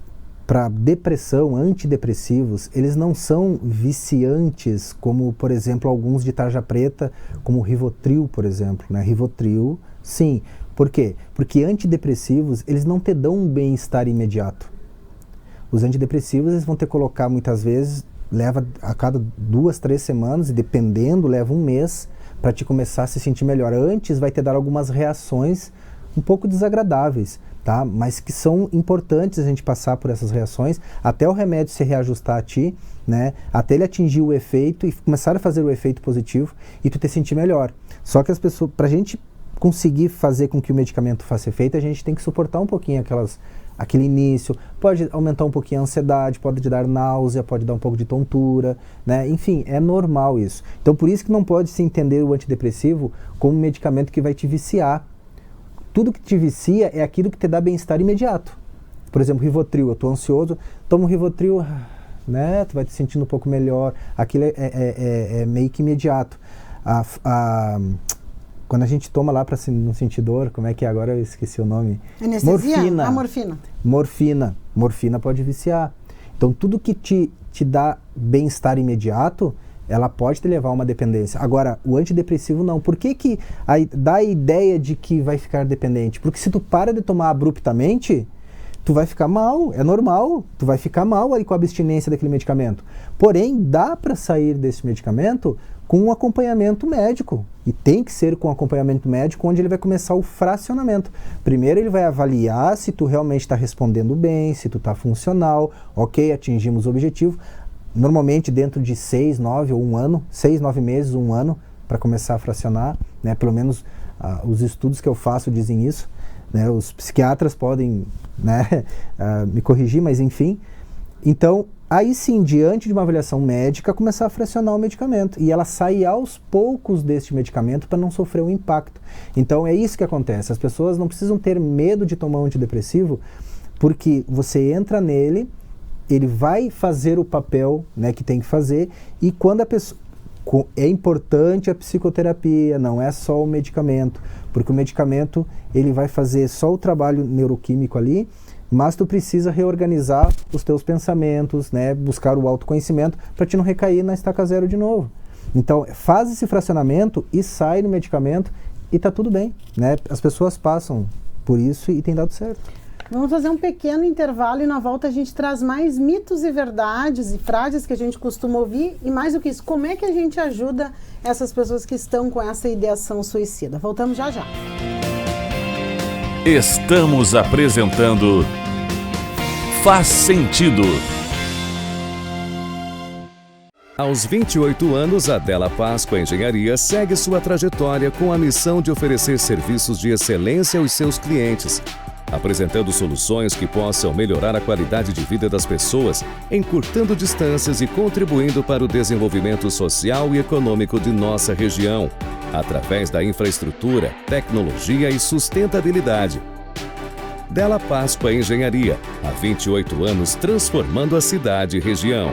para depressão, antidepressivos, eles não são viciantes, como, por exemplo, alguns de tarja preta, como o Rivotril, por exemplo, né? Rivotril, sim. Por quê? Porque antidepressivos, eles não te dão um bem-estar imediato. Os antidepressivos, eles vão te colocar, muitas vezes, leva a cada 2, 3 semanas, e dependendo, leva um mês para te começar a se sentir melhor. Antes vai te dar algumas reações um pouco desagradáveis, tá? Mas que são importantes a gente passar por essas reações, até o remédio se reajustar a ti, né? Até ele atingir o efeito e começar a fazer o efeito positivo e tu te sentir melhor. Só que as pessoas, pra gente conseguir fazer com que o medicamento faça efeito, a gente tem que suportar um pouquinho aquele início, pode aumentar um pouquinho a ansiedade, pode te dar náusea, pode dar um pouco de tontura, né? Enfim, é normal isso. Então, por isso que não pode se entender o antidepressivo como um medicamento que vai te viciar. Tudo que te vicia é aquilo que te dá bem-estar imediato. Por exemplo, Rivotril, eu estou ansioso, tomo Rivotril, né? Tu vai te sentindo um pouco melhor, aquilo é meio que imediato. Quando a gente toma lá para não sentir dor, como é que é? Agora eu esqueci o nome. Anestesia? Morfina. Morfina pode viciar. Então, tudo que te dá bem-estar imediato, ela pode te levar a uma dependência. Agora, o antidepressivo não. Por que dá a ideia de que vai ficar dependente? Porque se tu para de tomar abruptamente, tu vai ficar mal, é normal. Tu vai ficar mal aí com a abstinência daquele medicamento. Porém, dá para sair desse medicamento com um acompanhamento médico. E tem que ser com acompanhamento médico, onde ele vai começar o fracionamento. Primeiro ele vai avaliar se tu realmente está respondendo bem, se tu está funcional, ok, atingimos o objetivo. Normalmente dentro de 6, 9 ou 1 ano, 6, 9 meses, 1 ano, para começar a fracionar, né? Pelo menos os estudos que eu faço dizem isso, né? Os psiquiatras podem, né, me corrigir, mas enfim. Então, aí sim, diante de uma avaliação médica, começar a fracionar o medicamento. E ela sai aos poucos deste medicamento para não sofrer um impacto. Então, é isso que acontece. As pessoas não precisam ter medo de tomar um antidepressivo, porque você entra nele, ele vai fazer o papel, né, que tem que fazer, e quando a pessoa... É importante a psicoterapia, não é só o medicamento, porque o medicamento ele vai fazer só o trabalho neuroquímico ali, mas tu precisa reorganizar os teus pensamentos, né, buscar o autoconhecimento para te não recair na estaca zero de novo. Então, faz esse fracionamento e sai do medicamento e tá tudo bem, né? As pessoas passam por isso e tem dado certo. Vamos fazer um pequeno intervalo e na volta a gente traz mais mitos e verdades e frases que a gente costuma ouvir e mais do que isso, como é que a gente ajuda essas pessoas que estão com essa ideação suicida. Voltamos já já. Estamos apresentando Faz Sentido. Aos 28 anos, a Della Páscoa Engenharia segue sua trajetória com a missão de oferecer serviços de excelência aos seus clientes, apresentando soluções que possam melhorar a qualidade de vida das pessoas, encurtando distâncias e contribuindo para o desenvolvimento social e econômico de nossa região, através da infraestrutura, tecnologia e sustentabilidade. Della Páscoa Engenharia, há 28 anos transformando a cidade e região.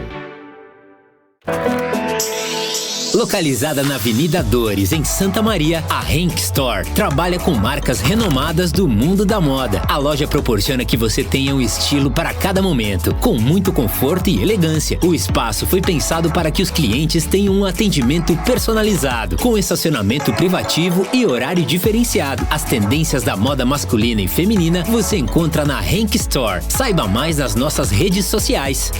Localizada na Avenida Dores, em Santa Maria, a Henk Store trabalha com marcas renomadas do mundo da moda. A loja proporciona que você tenha um estilo para cada momento, com muito conforto e elegância. O espaço foi pensado para que os clientes tenham um atendimento personalizado, com estacionamento privativo e horário diferenciado. As tendências da moda masculina e feminina você encontra na Henk Store. Saiba mais nas nossas redes sociais.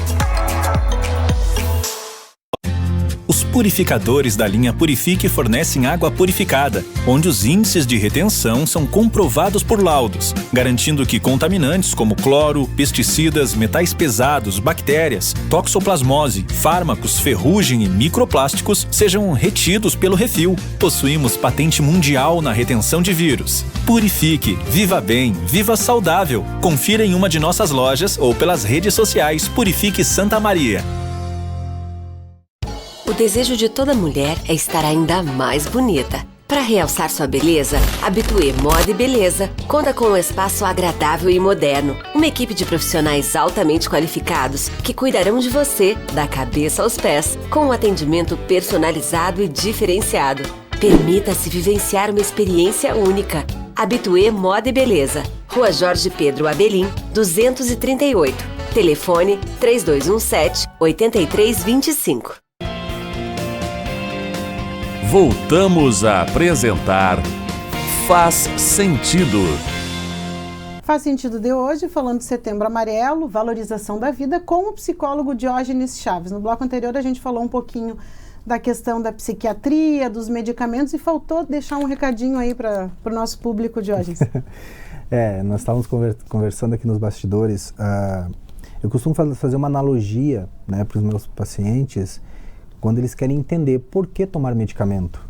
Os purificadores da linha Purifique fornecem água purificada, onde os índices de retenção são comprovados por laudos, garantindo que contaminantes como cloro, pesticidas, metais pesados, bactérias, toxoplasmose, fármacos, ferrugem e microplásticos sejam retidos pelo refil. Possuímos patente mundial na retenção de vírus. Purifique, viva bem, viva saudável. Confira em uma de nossas lojas ou pelas redes sociais Purifique Santa Maria. O desejo de toda mulher é estar ainda mais bonita. Para realçar sua beleza, Habitué Moda e Beleza conta com um espaço agradável e moderno. Uma equipe de profissionais altamente qualificados que cuidarão de você, da cabeça aos pés, com um atendimento personalizado e diferenciado. Permita-se vivenciar uma experiência única. Habitué Moda e Beleza. Rua Jorge Pedro Abelim, 238. Telefone 3217-8325. Voltamos a apresentar Faz Sentido. Faz Sentido de hoje, falando de Setembro Amarelo, valorização da vida, com o psicólogo Diógenes Chaves. No bloco anterior a gente falou um pouquinho da questão da psiquiatria, dos medicamentos, e faltou deixar um recadinho aí para o nosso público, Diógenes. Nós estávamos conversando aqui nos bastidores. Eu costumo fazer uma analogia, né, para os meus pacientes, quando eles querem entender por que tomar medicamento.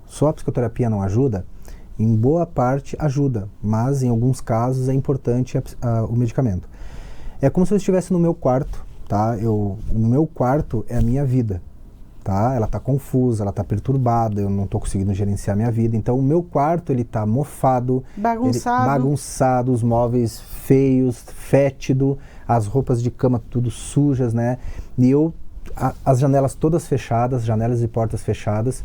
Só a psicoterapia não ajuda? Em boa parte ajuda, mas em alguns casos é importante o medicamento. É como se eu estivesse no meu quarto, tá? No meu quarto é a minha vida, tá? Ela está confusa, ela está perturbada, eu não estou conseguindo gerenciar a minha vida. Então o meu quarto ele está mofado, bagunçado, os móveis feios, fétido, as roupas de cama tudo sujas, né? E as janelas todas fechadas, janelas e portas fechadas,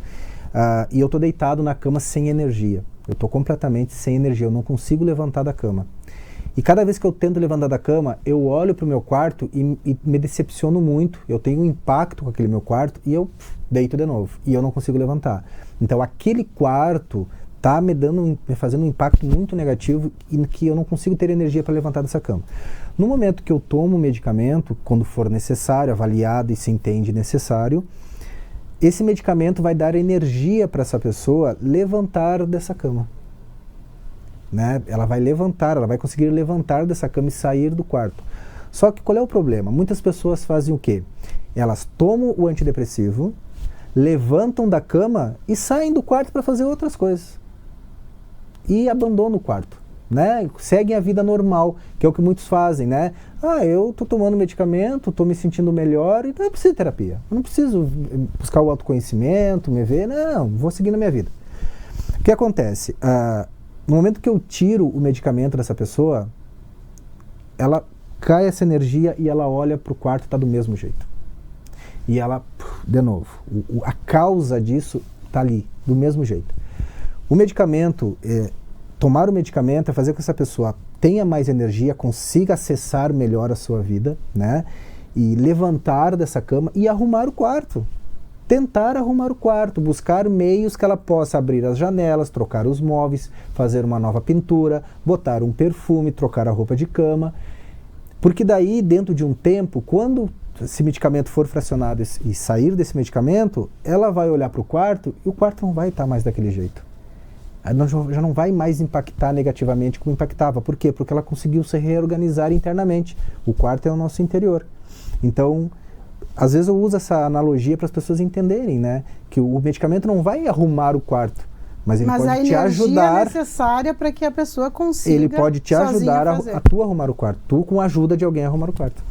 e eu estou deitado na cama sem energia. Eu estou completamente sem energia, eu não consigo levantar da cama. E cada vez que eu tento levantar da cama, eu olho para o meu quarto e me decepciono muito. Eu tenho um impacto com aquele meu quarto e eu deito de novo. E eu não consigo levantar. Então aquele quarto está me fazendo um impacto muito negativo e que eu não consigo ter energia para levantar dessa cama. No momento que eu tomo o medicamento, quando for necessário, avaliado e se entende necessário, esse medicamento vai dar energia para essa pessoa levantar dessa cama. Né? Ela vai levantar, ela vai conseguir levantar dessa cama e sair do quarto. Só que qual é o problema? Muitas pessoas fazem o quê? Elas tomam o antidepressivo, levantam da cama e saem do quarto para fazer outras coisas. E abandonam o quarto. Né? Seguem a vida normal, que é o que muitos fazem, né? Eu estou tomando medicamento, estou me sentindo melhor, então eu preciso de terapia. Eu não preciso buscar o autoconhecimento, me ver, não, vou seguir na minha vida. O que acontece? No momento que eu tiro o medicamento dessa pessoa, ela cai essa energia e ela olha para o quarto e está do mesmo jeito. E ela, de novo, a causa disso está ali, do mesmo jeito. O medicamento, tomar o medicamento é fazer com que essa pessoa tenha mais energia, consiga acessar melhor a sua vida, né? E levantar dessa cama e arrumar o quarto. Tentar arrumar o quarto, buscar meios que ela possa abrir as janelas, trocar os móveis, fazer uma nova pintura, botar um perfume, trocar a roupa de cama. Porque daí, dentro de um tempo, quando esse medicamento for fracionado e sair desse medicamento, ela vai olhar para o quarto e o quarto não vai estar mais daquele jeito. já não vai mais impactar negativamente como impactava. Por quê? Porque ela conseguiu se reorganizar internamente. O quarto é o nosso interior. Então, às vezes eu uso essa analogia para as pessoas entenderem, né? Que o medicamento não vai arrumar o quarto, mas ele pode te ajudar. A energia é necessária para que a pessoa consiga. Ele pode te ajudar a tu arrumar o quarto. Tu com a ajuda de alguém arrumar o quarto.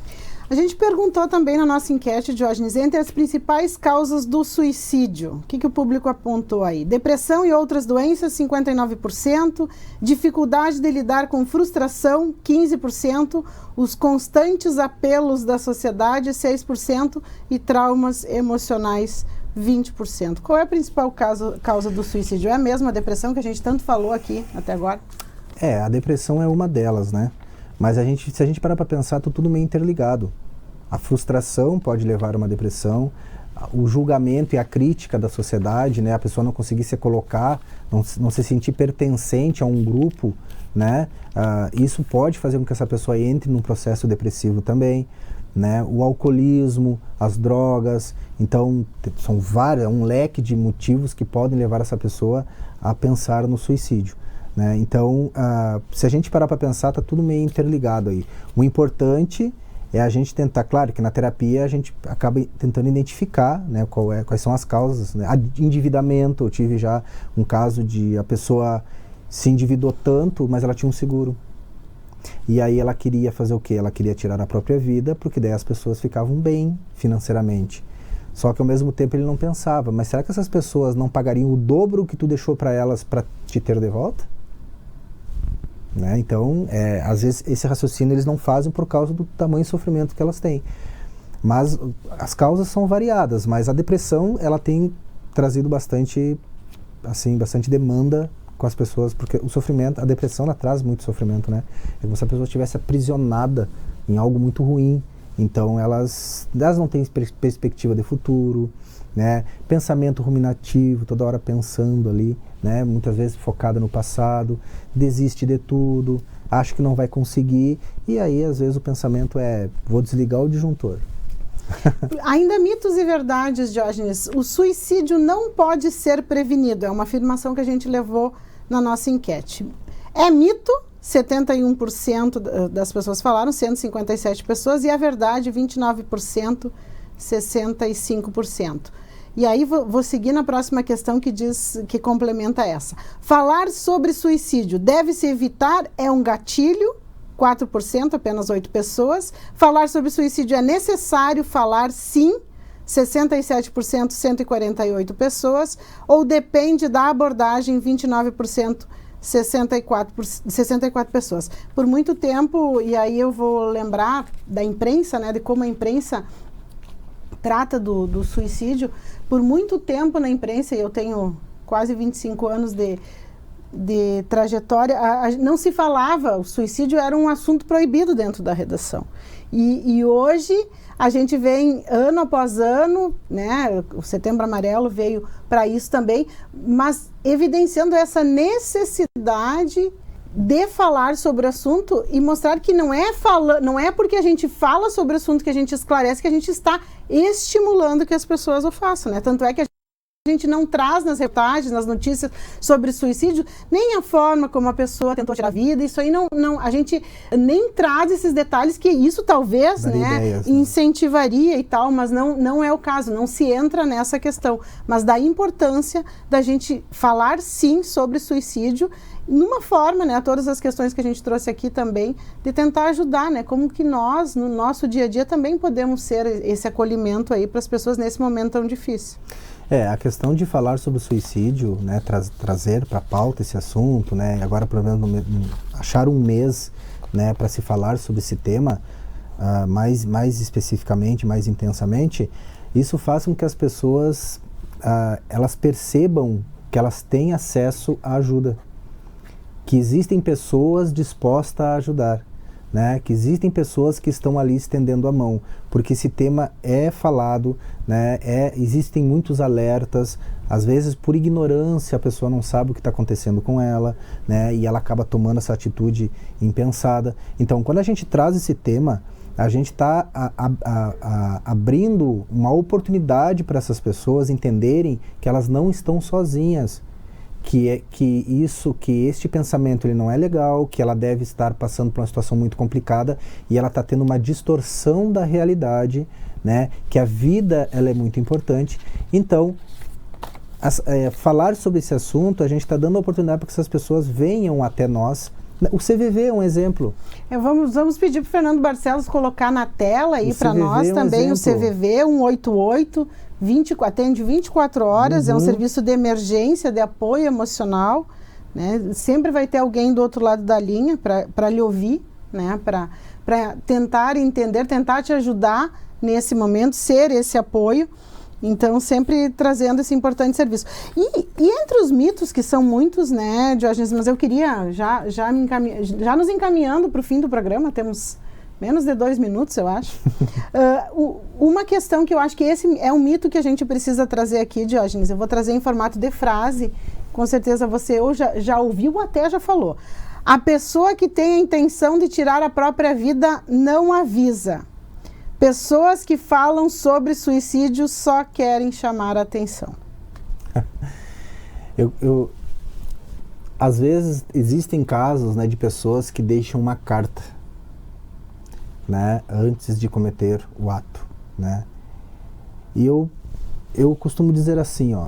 A gente perguntou também na nossa enquete, Diógenes, entre as principais causas do suicídio. O que o público apontou aí? Depressão e outras doenças, 59%. Dificuldade de lidar com frustração, 15%. Os constantes apelos da sociedade, 6%. E traumas emocionais, 20%. Qual é a principal causa do suicídio? É a mesma depressão que a gente tanto falou aqui até agora? A depressão é uma delas, né? Mas se a gente parar para pensar, tá tudo meio interligado. A frustração pode levar a uma depressão, o julgamento e a crítica da sociedade, né? A pessoa não conseguir se colocar, não se sentir pertencente a um grupo, né? Isso pode fazer com que essa pessoa entre num processo depressivo também, né? O alcoolismo, as drogas, então são um leque de motivos que podem levar essa pessoa a pensar no suicídio. Né? Então, se a gente parar para pensar, está tudo meio interligado aí. O importante é a gente tentar, claro que na terapia a gente acaba tentando identificar, né, quais são as causas, né? Endividamento, eu tive já um caso de a pessoa se endividou tanto, mas ela tinha um seguro. E aí ela queria fazer o quê? Ela queria tirar a própria vida, porque daí as pessoas ficavam bem financeiramente. Só que ao mesmo tempo ele não pensava, mas será que essas pessoas não pagariam o dobro que tu deixou para elas para te ter de volta? Né? Então, às vezes esse raciocínio eles não fazem por causa do tamanho sofrimento que elas têm. Mas as causas são variadas, mas a depressão ela tem trazido bastante demanda com as pessoas, porque o sofrimento, a depressão ela traz muito sofrimento, né? É como se a pessoa estivesse aprisionada em algo muito ruim. Então elas não têm perspectiva de futuro, né? Pensamento ruminativo, toda hora pensando ali, né? Muitas vezes focada no passado, desiste de tudo, acha que não vai conseguir, e aí às vezes o pensamento vou desligar o disjuntor. Ainda mitos e verdades, Diógenes. O suicídio não pode ser prevenido, é uma afirmação que a gente levou na nossa enquete. É mito? 71% das pessoas falaram, 157 pessoas, e a verdade, 29%, 65%. E aí vou seguir na próxima questão que complementa essa. Falar sobre suicídio deve-se evitar, é um gatilho, 4%, apenas 8 pessoas. Falar sobre suicídio é necessário falar, sim, 67%, 148 pessoas. Ou depende da abordagem, 29%, 64 pessoas. Por muito tempo, e aí eu vou lembrar da imprensa, né, de como a imprensa trata do suicídio. Por muito tempo na imprensa, e eu tenho quase 25 anos de trajetória, não se falava, o suicídio era um assunto proibido dentro da redação. E hoje a gente vem ano após ano, né, o Setembro Amarelo veio para isso também, mas evidenciando essa necessidade de falar sobre o assunto e mostrar que não é porque a gente fala sobre o assunto que a gente esclarece que a gente está estimulando que as pessoas o façam, né? Tanto é que a gente não traz nas reportagens, nas notícias sobre suicídio, nem a forma como a pessoa tentou tirar a vida, isso aí a gente nem traz esses detalhes, que isso talvez, ideias, incentivaria e tal, mas não é o caso, não se entra nessa questão, mas da importância da gente falar sim sobre suicídio, numa forma, né, todas as questões que a gente trouxe aqui também, de tentar ajudar, né, como que nós, no nosso dia a dia, também podemos ser esse acolhimento aí para as pessoas nesse momento tão difícil. A questão de falar sobre o suicídio, né, trazer para a pauta esse assunto, né, agora pelo menos achar um mês, né, para se falar sobre esse tema mais especificamente, mais intensamente, isso faz com que as pessoas elas percebam que elas têm acesso à ajuda, que existem pessoas dispostas a ajudar, né? Que existem pessoas que estão ali estendendo a mão, porque esse tema é falado, né? Existem muitos alertas, às vezes por ignorância a pessoa não sabe o que está acontecendo com ela, né? E ela acaba tomando essa atitude impensada. Então, quando a gente traz esse tema, a gente está abrindo uma oportunidade para essas pessoas entenderem que elas não estão sozinhas, que este pensamento ele não é legal, que ela deve estar passando por uma situação muito complicada e ela está tendo uma distorção da realidade, né? Que a vida ela é muito importante. Então, falar sobre esse assunto, a gente está dando a oportunidade para que essas pessoas venham até nós. O CVV é um exemplo. Vamos pedir para o Fernando Barcelos colocar na tela aí para nós também o CVV 188, atende 24 horas, é um serviço de emergência, de apoio emocional, né? Sempre vai ter alguém do outro lado da linha para lhe ouvir, né? Para tentar entender, tentar te ajudar nesse momento, ser esse apoio. Então, sempre trazendo esse importante serviço. E entre os mitos, que são muitos, né, Diógenes, mas eu queria, já nos encaminhando para o fim do programa, temos menos de 2 minutos, eu acho. Uma questão que eu acho que esse é um mito que a gente precisa trazer aqui, Diógenes, eu vou trazer em formato de frase, com certeza você ou já ouviu ou até já falou. A pessoa que tem a intenção de tirar a própria vida não avisa. Pessoas que falam sobre suicídio só querem chamar a atenção. Às vezes existem casos, né, de pessoas que deixam uma carta, né, antes de cometer o ato, né? E eu costumo dizer assim, ó,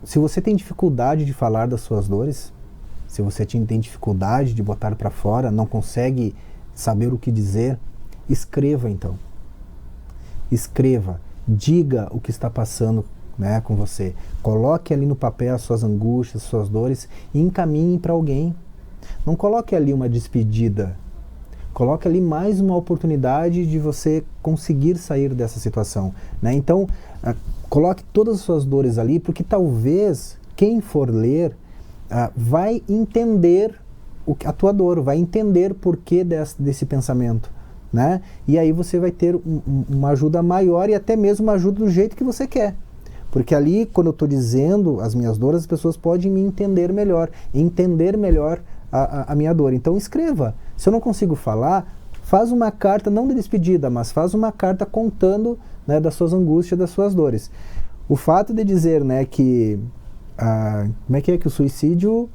se você tem dificuldade de falar das suas dores, se você tem dificuldade de botar para fora, não consegue saber o que dizer, escreva então. Escreva, diga o que está passando, né, com você. Coloque ali no papel as suas angústias, as suas dores e encaminhe para alguém. Não coloque ali uma despedida. Coloque ali mais uma oportunidade de você conseguir sair dessa situação, né? Então, coloque todas as suas dores ali, porque talvez quem for ler vai entender a tua dor, vai entender por que desse pensamento, né? E aí você vai ter uma ajuda maior e até mesmo uma ajuda do jeito que você quer. Porque ali, quando eu estou dizendo as minhas dores, as pessoas podem me entender melhor a minha dor. Então escreva. Se eu não consigo falar, faz uma carta, não de despedida, mas faz uma carta contando, né, das suas angústias, das suas dores. O fato de dizer, né, que como é que o suicídio...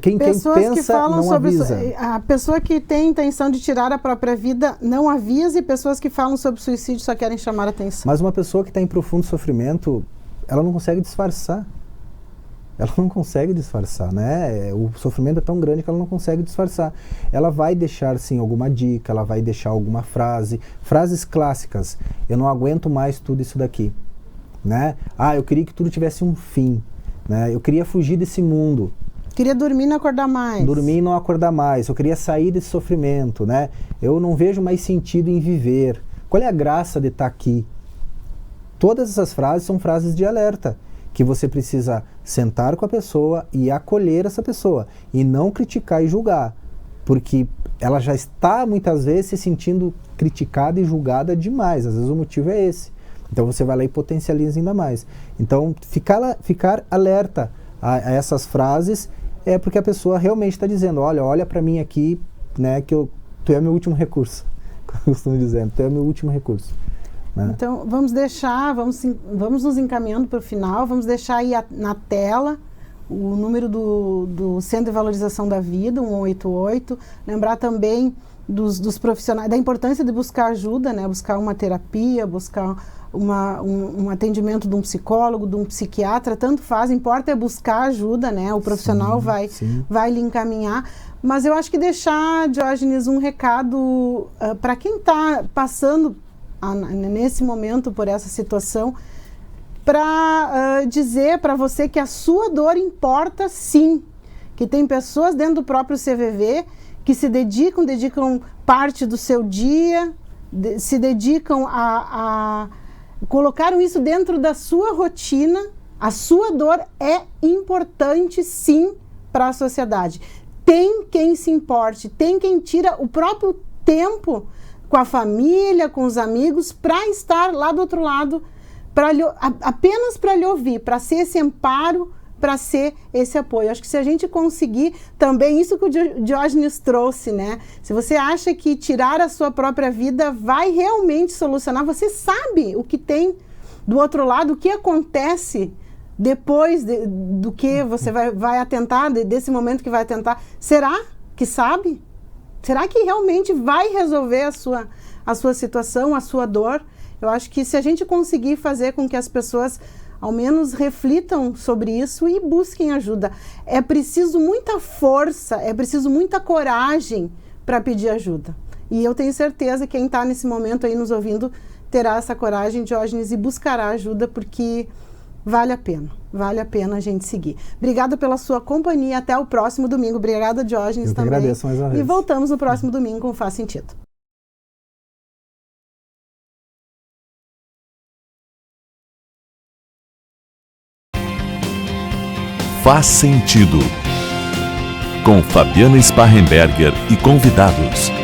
Quem pensa que falam não avisa. A pessoa que tem intenção de tirar a própria vida não avisa, e pessoas que falam sobre suicídio só querem chamar a atenção. Mas uma pessoa que está em profundo sofrimento, ela não consegue disfarçar. Ela não consegue disfarçar, né? O sofrimento é tão grande que ela não consegue disfarçar. Ela vai deixar, sim, alguma dica, ela vai deixar alguma frase. Frases clássicas. Eu não aguento mais tudo isso daqui, né? Eu queria que tudo tivesse um fim, né? Eu queria fugir desse mundo. Queria dormir e não acordar mais. Dormir e não acordar mais. Eu queria sair desse sofrimento, né? Eu não vejo mais sentido em viver. Qual é a graça de estar aqui? Todas essas frases são frases de alerta, que você precisa sentar com a pessoa e acolher essa pessoa, e não criticar e julgar, porque ela já está muitas vezes se sentindo criticada e julgada demais. Às vezes o motivo é esse. Então você vai lá e potencializa ainda mais. Então ficar alerta a essas frases é porque a pessoa realmente está dizendo, olha para mim aqui, né, que tu é meu último recurso. Eu costumo dizer, tu é meu último recurso. Né? Então, vamos nos encaminhando para o final, vamos deixar aí na tela o número do Centro de Valorização da Vida, 188. Lembrar também dos profissionais, da importância de buscar ajuda, né? Buscar uma terapia, buscar um atendimento de um psicólogo, de um psiquiatra, tanto faz, importa é buscar ajuda, né? O profissional vai lhe encaminhar. Mas eu acho que deixar, Diógenes, um recado para quem está passando nesse momento por essa situação, para dizer para você que a sua dor importa, sim, que tem pessoas dentro do próprio CVV que se dedicam parte do seu dia, se dedicam colocaram isso dentro da sua rotina. A sua dor é importante, sim, para a sociedade. Tem quem se importe, tem quem tira o próprio tempo com a família, com os amigos, para estar lá do outro lado, apenas para lhe ouvir, para ser esse amparo, para ser esse apoio. Acho que se a gente conseguir também, isso que o Diógenes trouxe, né? Se você acha que tirar a sua própria vida vai realmente solucionar, você sabe o que tem do outro lado, o que acontece depois do que você vai atentar, desse momento que vai atentar, será que sabe? Será que realmente vai resolver a sua situação, a sua dor? Eu acho que se a gente conseguir fazer com que as pessoas ao menos reflitam sobre isso e busquem ajuda. É preciso muita força, é preciso muita coragem para pedir ajuda. E eu tenho certeza que quem está nesse momento aí nos ouvindo terá essa coragem, Diógenes, e buscará ajuda, porque vale a pena a gente seguir. Obrigada pela sua companhia, até o próximo domingo. Obrigada, Diógenes, também. Eu agradeço mais uma vez. E voltamos no próximo domingo com Faz Sentido. Faz Sentido, com Fabiana Sparrenberger e convidados.